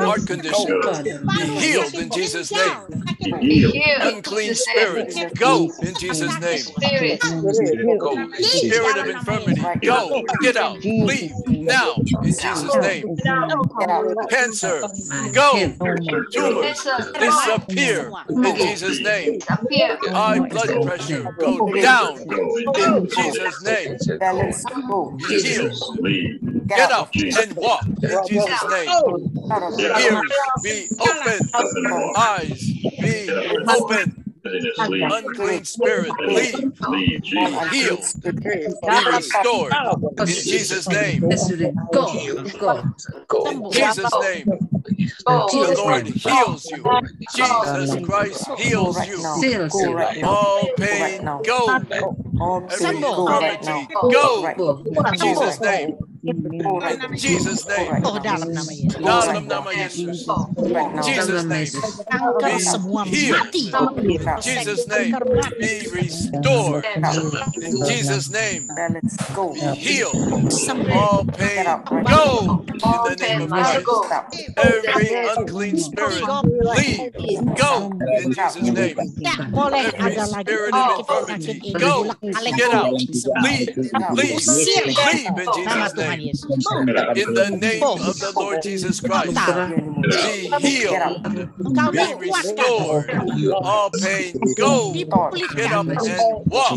Heart condition, be healed in Jesus' name. Unclean spirits, go in Jesus' name. Spirit of infirmity, go, get out, leave now in Jesus' name. Cancer, go. Tumors, disappear in Jesus' name. High blood pressure, go down in Jesus' name. Be healed. Get up and walk in Jesus' name. Ears be open. Eyes be open. Unclean spirit, leave. Be healed. Be restored in Jesus' name. Go. Jesus' name. The Lord heals you. Jesus Christ heals you. All pain, go. Every infirmity, go. In Jesus' name. In Jesus' name. Dalam nama Yesus. Dalam nama Yesus. Jesus' name. Kanker semua mati. Jesus' name. Be restored. In Jesus' name. Be healed. All pain, go. In the name of Jesus. Every unclean spirit, leave. Go. In Jesus' name. Tidak boleh ada lagi Spirit of infirmity, go. Get out. Leave. Leave. Leave in Jesus' name. In the name of the Lord Jesus Christ, be healed, be restored, all pain, go, get up and walk,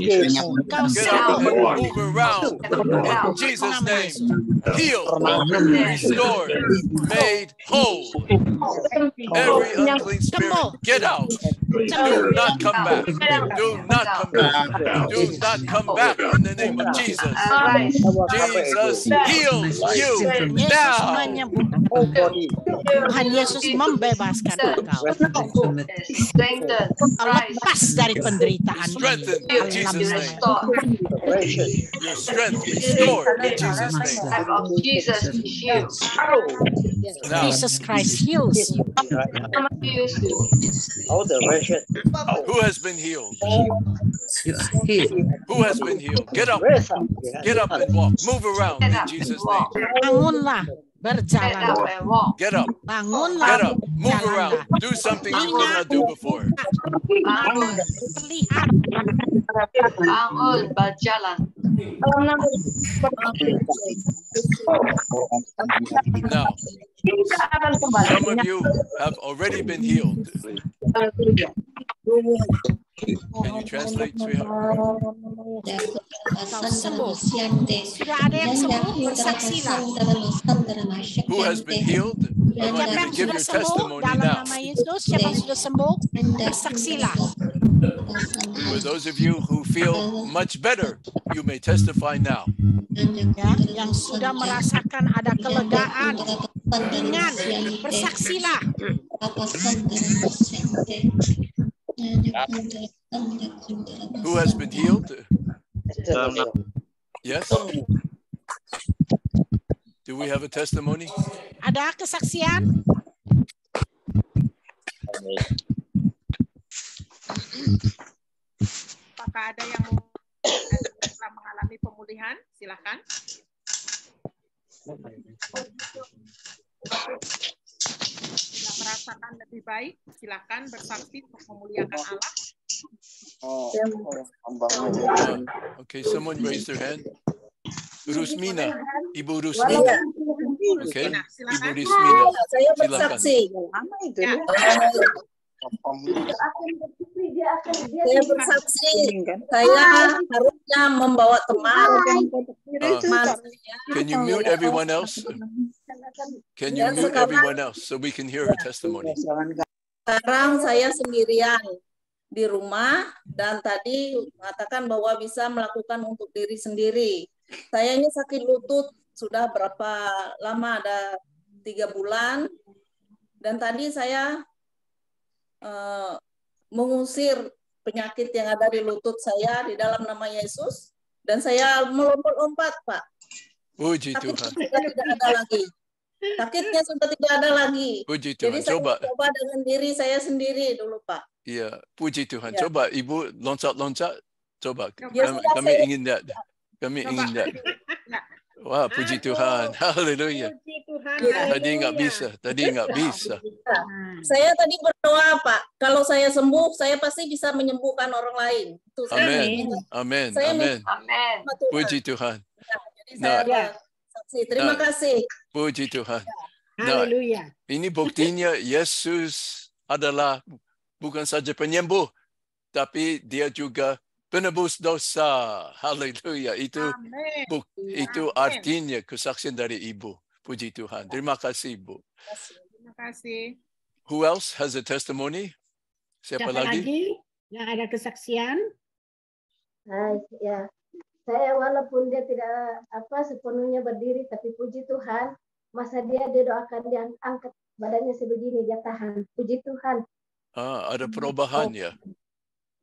get up and move around, in Jesus' name, healed, restored, made whole. Every unclean spirit, get out, do not come back, do not come back, do not come back in the name of Jesus. Jesus heals you now. Tuhan Yesus membebaskan engkau. Lepas dari penderitaan. Strengthen in Jesus' name. Your strength restored in Jesus' name. Now, Jesus Christ heals you. who has been healed? Who has been healed? Get up and walk. Move around in Jesus' name. Bangunlah, berjalan. Get up. Bangunlah, Get up. Move around. Do something you could not do before. terlihat. Bangun, berjalan. Now, some of you have already been healed. Can you translate, sweetheart? Sudah ada yang sembuh, bersaksilah. Who has been healed? I want Siapa you yang to give sudah your sembuh testimony dalam now. nama Yesus, siapa yang sudah sembuh, bersaksilah. For those of you who feel much better, you may testify now. Ya, yang sudah merasakan ada kelegaan, ringan, bersaksilah. Who has been healed? Yes? Do we have a testimony? Ada kesaksian? Apakah ada yang telah mengalami pemulihan? Silakan. Sudah merasakan lebih baik? Silakan bersaksi untuk memuliakan Allah. Okay, someone raised their hand. Rusmina, Ibu Rusmina. Oke, Nah, Ibu silakan. Rismina, Saya silakan. bersaksi. Lama itu. Ya. Saya bersaksi. Saya harusnya membawa teman. Can you mute everyone else? Can you Dan mute sekarang- everyone else so we can hear her testimony? Sekarang saya sendirian di rumah dan tadi mengatakan bahwa bisa melakukan untuk diri sendiri. Saya ini sakit lutut sudah berapa lama, ada 3 bulan. Dan tadi saya mengusir penyakit yang ada di lutut saya di dalam nama Yesus. Dan saya melompat-lompat, Pak. Puji Sakitnya Tuhan. sudah tidak ada lagi. Sakitnya sudah tidak ada lagi. Puji Jadi Tuhan. saya Coba. coba dengan diri saya sendiri dulu, Pak. Ya, puji Tuhan. Ya. Coba Ibu loncat-loncat. Coba. Ya, sudah Kami saya- ingin lihat. Kami ingin lihat. Wah, puji Aduh. Tuhan. Haleluya. Puji Tuhan. Ya. Tadi nggak haleluya. bisa. Tadi nggak bisa. Saya tadi berdoa, Pak. Kalau saya sembuh, saya pasti bisa menyembuhkan orang lain. Itu saya Amin. minta. Amin. Saya Amin. Amin. sama Tuhan. Puji Tuhan. Jadi saya bersaksi. Terima Nah. kasih. Puji Tuhan. Nah, Haleluya. ini buktinya Yesus adalah bukan saja penyembuh, tapi dia juga penebus dosa. Haleluya. Itu Amin. itu artinya kesaksian dari Ibu. Puji Tuhan. Terima kasih, Ibu. Terima kasih. Who else has a testimony? Siapa lagi? yang ada kesaksian? Ya, saya walaupun dia tidak sepenuhnya berdiri, tapi puji Tuhan, masa dia doakan dia angkat badannya sebegini, dia tahan. Puji Tuhan. Ada perubahan ya.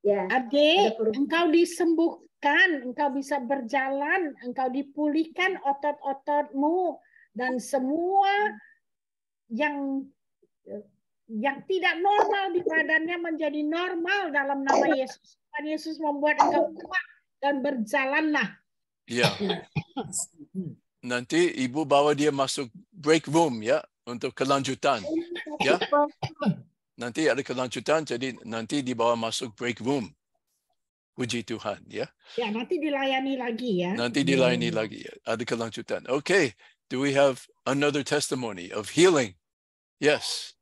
Ya. Adik, Ada perubahan. engkau disembuhkan, engkau bisa berjalan, engkau dipulihkan otot-ototmu dan semua yang tidak normal di badannya menjadi normal dalam nama Yesus. Tuhan Yesus membuat engkau kuat dan berjalanlah. Ya. Nanti Ibu bawa dia masuk break room ya untuk kelanjutan. Ya. Nanti ada kelanjutan, jadi nanti dibawa masuk break room. Puji Tuhan, ya. Ya, nanti dilayani lagi ya. Nanti dilayani lagi, ya. Ada kelanjutan. Okay, do we have another testimony of healing? Yes.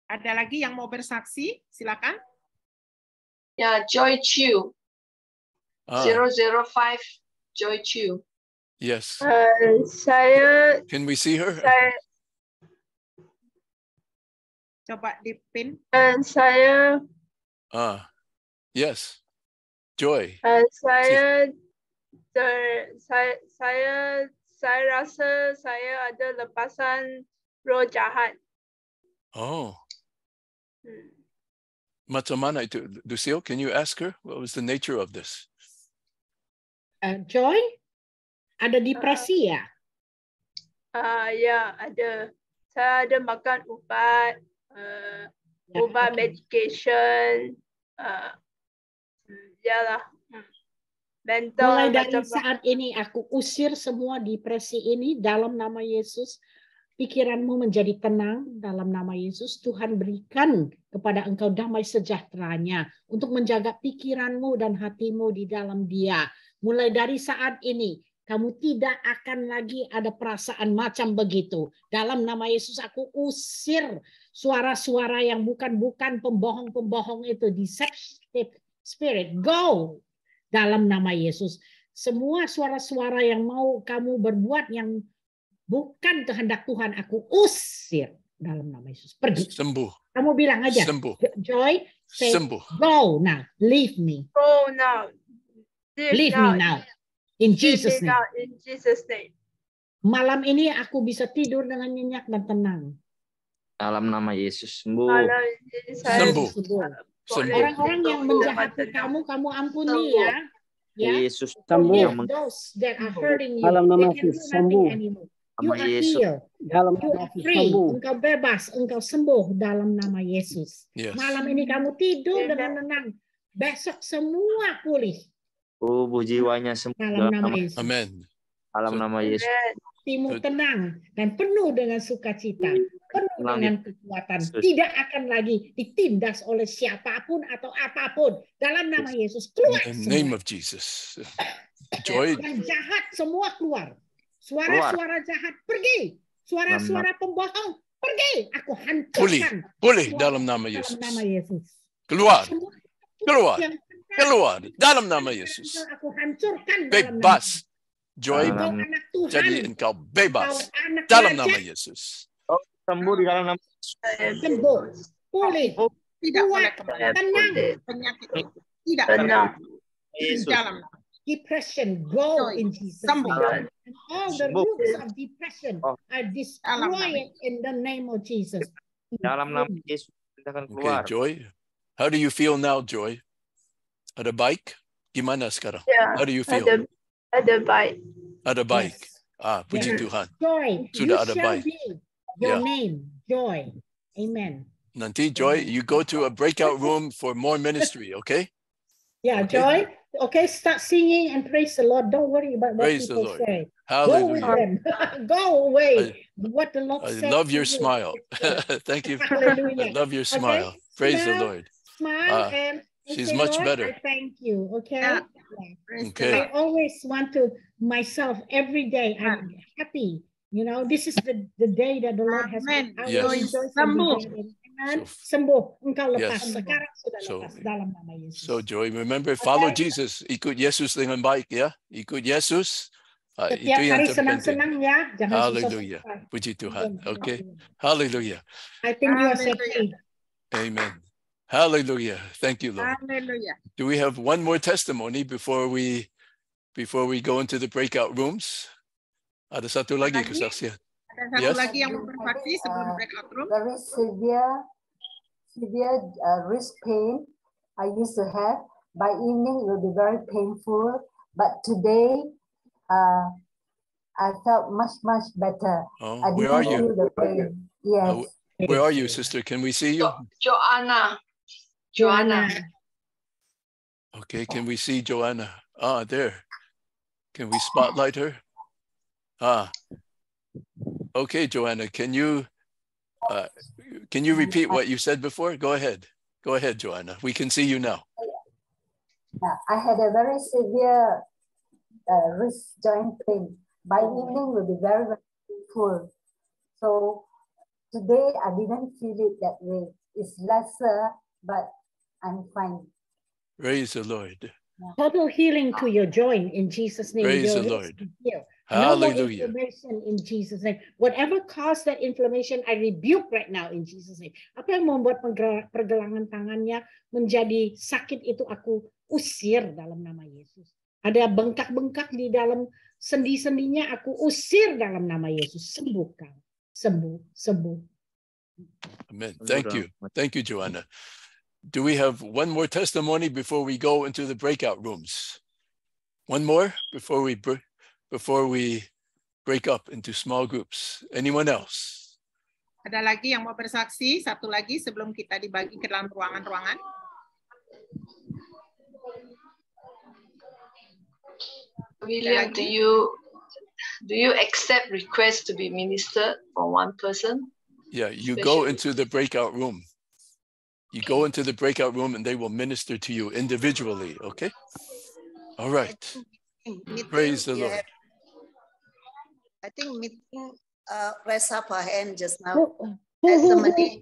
Ada lagi yang mau bersaksi? Silakan. Ya, Joy Chu. 005 Joy Chu. Yes. Saya Can we see her? Coba dipin. saya Yes. Joy. saya rasa saya ada lepasan roh jahat. Oh. Macam mana itu? Lucille, can you ask her? What was the nature of this? Joy, ada depresi ya? Ya, ada. Saya ada makan ubat, ubat medication, yalah. Mental. Mulai dari saat ini aku usir semua depresi ini dalam nama Yesus. Pikiranmu menjadi tenang dalam nama Yesus. Tuhan berikan kepada engkau damai sejahteranya untuk menjaga pikiranmu dan hatimu di dalam Dia. Mulai dari saat ini, kamu tidak akan lagi ada perasaan macam begitu. Dalam nama Yesus aku usir suara-suara yang bukan-bukan pembohong-pembohong itu. Deceptive spirit, go! Dalam nama Yesus. Semua suara-suara yang mau kamu berbuat yang bukan kehendak Tuhan, aku usir dalam nama Yesus. Pergi. Sembuh. Kamu bilang aja. Sembuh. Joy, say, Sembuh. go now. Leave me. Go now. Leave me now. In Jesus' name. In Jesus' name. Malam ini aku bisa tidur dengan nyenyak dan tenang. Dalam nama Yesus sembuh. Sembuh. Sembuh. Orang-orang yang menjahati kamu ampuni ya. Ya. Yesus Forgive sembuh. those that are hurting you. Dalam nama They can do Yesus, nothing sembuh. anymore. Nama You are Yesus. healed. Dalam You nama are Yesus free. sembuh. Engkau bebas. Engkau sembuh dalam nama Yesus. Yes. Malam ini kamu tidur dengan tenang. Besok semua pulih Tubuh jiwanya sembuh. dalam nama Yesus. Amen. Dalam nama Yesus. Hatimu tenang dan penuh dengan sukacita. penuh dengan kekuatan, tidak akan lagi ditindas oleh siapapun atau apapun. Dalam nama Yesus, keluar In the semua. name of Jesus. Joy. Yang jahat semua keluar. Suara-suara jahat pergi. Suara-suara pembohong pergi. Aku hancurkan. Pulih dalam nama dalam Yesus. nama Yesus. Keluar. Keluar. Yang Keluar dalam nama Yesus. aku hancurkan dalam nama Bebas. Joy, Engkau anak Tuhan. jadi engkau bebas Engkau anak dalam raja. nama Yesus. Sembuh di dalam nama Sembuh. Pulih. Tidak oleh Kuat. Tenang. penyakit itu. Tidak Tenang. Yesus. dalam Depression go in Jesus' name. And all the roots of depression are destroyed in the name of Jesus. Dalam nama Yesus kita akan keluar. Okay, Joy. How do you feel now, Joy? Ada baik? Gimana sekarang? Ya, How do you feel? ada baik. Ada baik. Yes. Puji Yes. Tuhan. Joy. Sudah You ada shall baik. be your Yeah. name. Joy. Amen. Nanti, Joy, you go to a breakout room for more ministry, okay? Yeah, Okay. Joy. Okay, start singing and praise the Lord. Don't worry about what Praise the people Lord. say. Go with Hallelujah. them. Go away. What the Lord I said love to your you. smile. Thank you. I Hallelujah. love your Okay, smile. Praise the smile. Lord. Smile and she's say, much Lord, better. I thank you. Okay. Yeah. Yeah. Okay. I always want to myself every day. I'm happy. You know, this is the day that the Lord has made. Amen. I Yes. will rejoice and be Sembuh. glad in it. Amen. So- Sembuh. Engkau Yes. lepas. Sekarang sudah So- lepas dalam nama Yesus. So, Joy, remember, follow Okay. Jesus. Ikut Yesus dengan baik, ya. Ikut Yesus. Setiap Itu yang hari terpenting. senang-senang ya. Jangan Hallelujah. susah-susah. Puji Tuhan. Okay. Hallelujah. Hallelujah. I think you are set Hallelujah. free. Amen. Hallelujah. Thank you, Lord. Haleluya. Do we have one more testimony before we go into the breakout rooms? Ada satu lagi Lagi? kesaksian. Ada satu Yes. lagi yang mau bersaksi sebelum breakout room. Very severe wrist pain I used to have. By evening, it will be very painful. But today, I felt much better. Oh, I where are didn't you? feel the pain. Yes. Where are you, sister? Can we see you? Joanna. Okay, can we see Joanna? There. Can we spotlight her? Okay, Joanna, can you repeat what you said before? Go ahead. Go ahead, Joanna. We can see you now. I had a very severe wrist joint pain. By evening, will be very painful. So today, I didn't feel it that way. It's lesser, but I'm fine. Praise the Lord. Total healing to your joint in Jesus' name. Praise Your the wrist Lord. is healed. No more Hallelujah. inflammation in Jesus' name. Whatever caused that inflammation, I rebuke right now in Jesus' name. Apa yang membuat pergelangan tangannya menjadi sakit itu aku usir dalam nama Yesus. Ada bengkak-bengkak di dalam sendi-sendinya, aku usir dalam nama Yesus. Sembuhkan. Sembuh. Amen. Thank you. Thank you, Joanna. Do we have one more testimony before we go into the breakout rooms? One more before we break up into small groups. Anyone else? Ada lagi yang mau bersaksi? Satu lagi sebelum kita dibagi ke dalam ruangan-ruangan. William, do you accept requests to be ministered for one person? Yeah, you go into the breakout room. You go into the breakout room and they will minister to you individually, okay? All right. Praise the Lord. I think meeting raise up her hand just now. Testimony.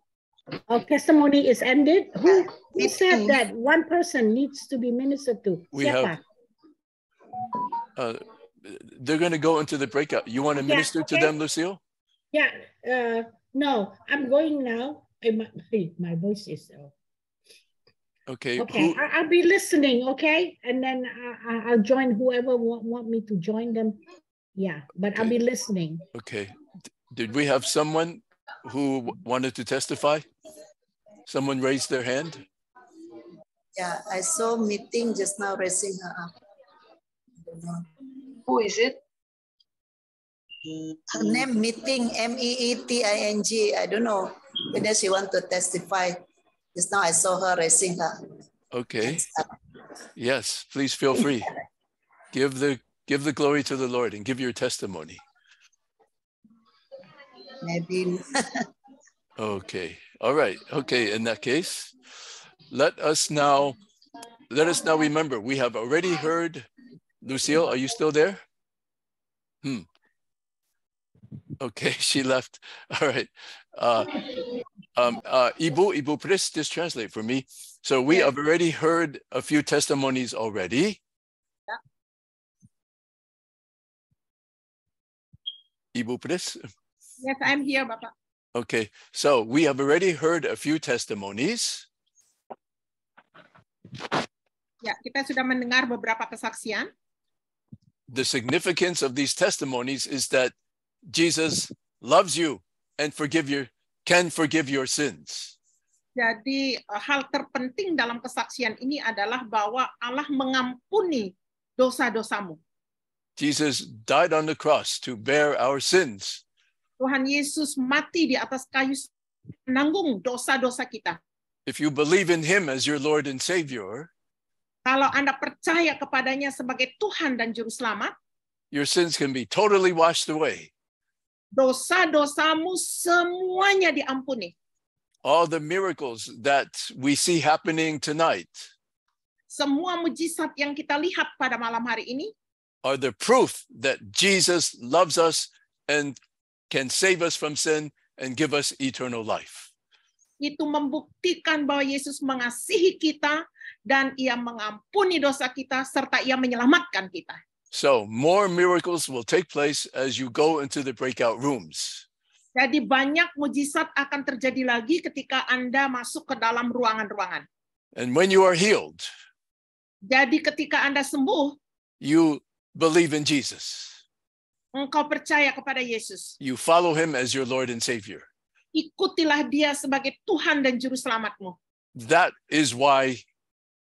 Testimony is ended. Who said that one person needs to be ministered to? We have, they're going to go into the breakout. You want to minister to them, Lucille? Yeah. No, I'm going now. My voice is. Okay. Okay, I'll be listening. Okay, and then I'll join whoever want me to join them. Yeah, but okay. I'll be listening. Okay. Did we have someone who wanted to testify? Someone raised their hand? Yeah, I saw meeting just now raising her up. Who is it? Her name meeting, MEETING. I don't know whether she want to testify. Just now I saw her raising her. Okay. Yes, please feel free. Give the glory to the Lord and give your testimony. Maybe Okay. All right. Okay. In that case, let us now remember, we have already heard. Lucille, are you still there? Okay, she left. All right. Ibu Pris, just translate for me. So we have already heard a few testimonies already. Ibu Pris? Yes, I'm here, Bapak. Okay, so we have already heard a few testimonies. Ya, kita sudah mendengar beberapa kesaksian. The significance of these testimonies is that Jesus loves you and can forgive your sins. Jadi hal terpenting dalam kesaksian ini adalah bahwa Allah mengampuni dosa-dosamu. Jesus died on the cross to bear our sins. Tuhan Yesus mati di atas kayu menanggung dosa-dosa kita. If you believe in him as your Lord and Savior, kalau Anda percaya kepadanya sebagai Tuhan dan Juru Selamat, your sins can be totally washed away. Dosa-dosamu semuanya diampuni. All the miracles that we see happening tonight, semua mujizat yang kita lihat pada malam hari ini, are the proof that Jesus loves us and can save us from sin and give us eternal life. Itu membuktikan bahwa Yesus mengasihi kita dan ia mengampuni dosa kita serta ia menyelamatkan kita. So more miracles will take place as you go into the breakout rooms. Jadi banyak mujizat akan terjadi lagi ketika Anda masuk ke dalam ruangan-ruangan. And when you are healed, jadi ketika Anda sembuh, you believe in Jesus. Engkau percaya kepada Yesus. You follow him as your Lord and Savior. Ikutilah dia sebagai Tuhan dan Juru Selamatmu. That is why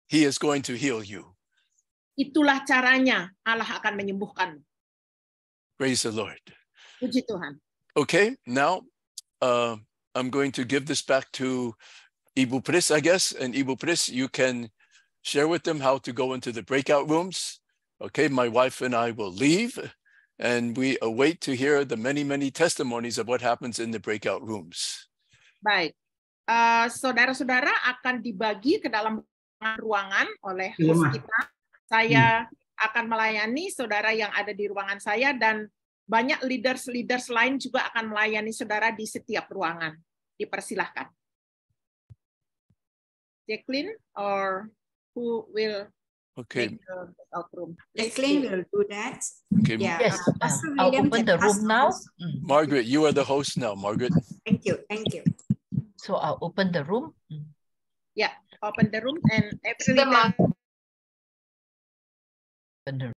he is going to heal you. Itulah caranya Allah akan menyembuhkanmu. Praise the Lord. Puji Tuhan. Okay, now I'm going to give this back to Ibu Pris, I guess. And Ibu Pris, you can share with them how to go into the breakout rooms. Okay, my wife and I will leave. And we await to hear the many, many testimonies of what happens in the breakout rooms. Baik. Saudara-saudara akan dibagi ke dalam ruangan oleh host kita. Saya akan melayani saudara yang ada di ruangan saya dan banyak leaders lain juga akan melayani saudara di setiap ruangan. Dipersilahkan. Jacqueline or who will make the breakout room? Jacqueline will do that. Okay. Yeah. Yes, I'll open the room now. Margaret, you are the host now, Margaret. Thank you. Thank you. So I'll open the room. Yeah, open the room and every leader.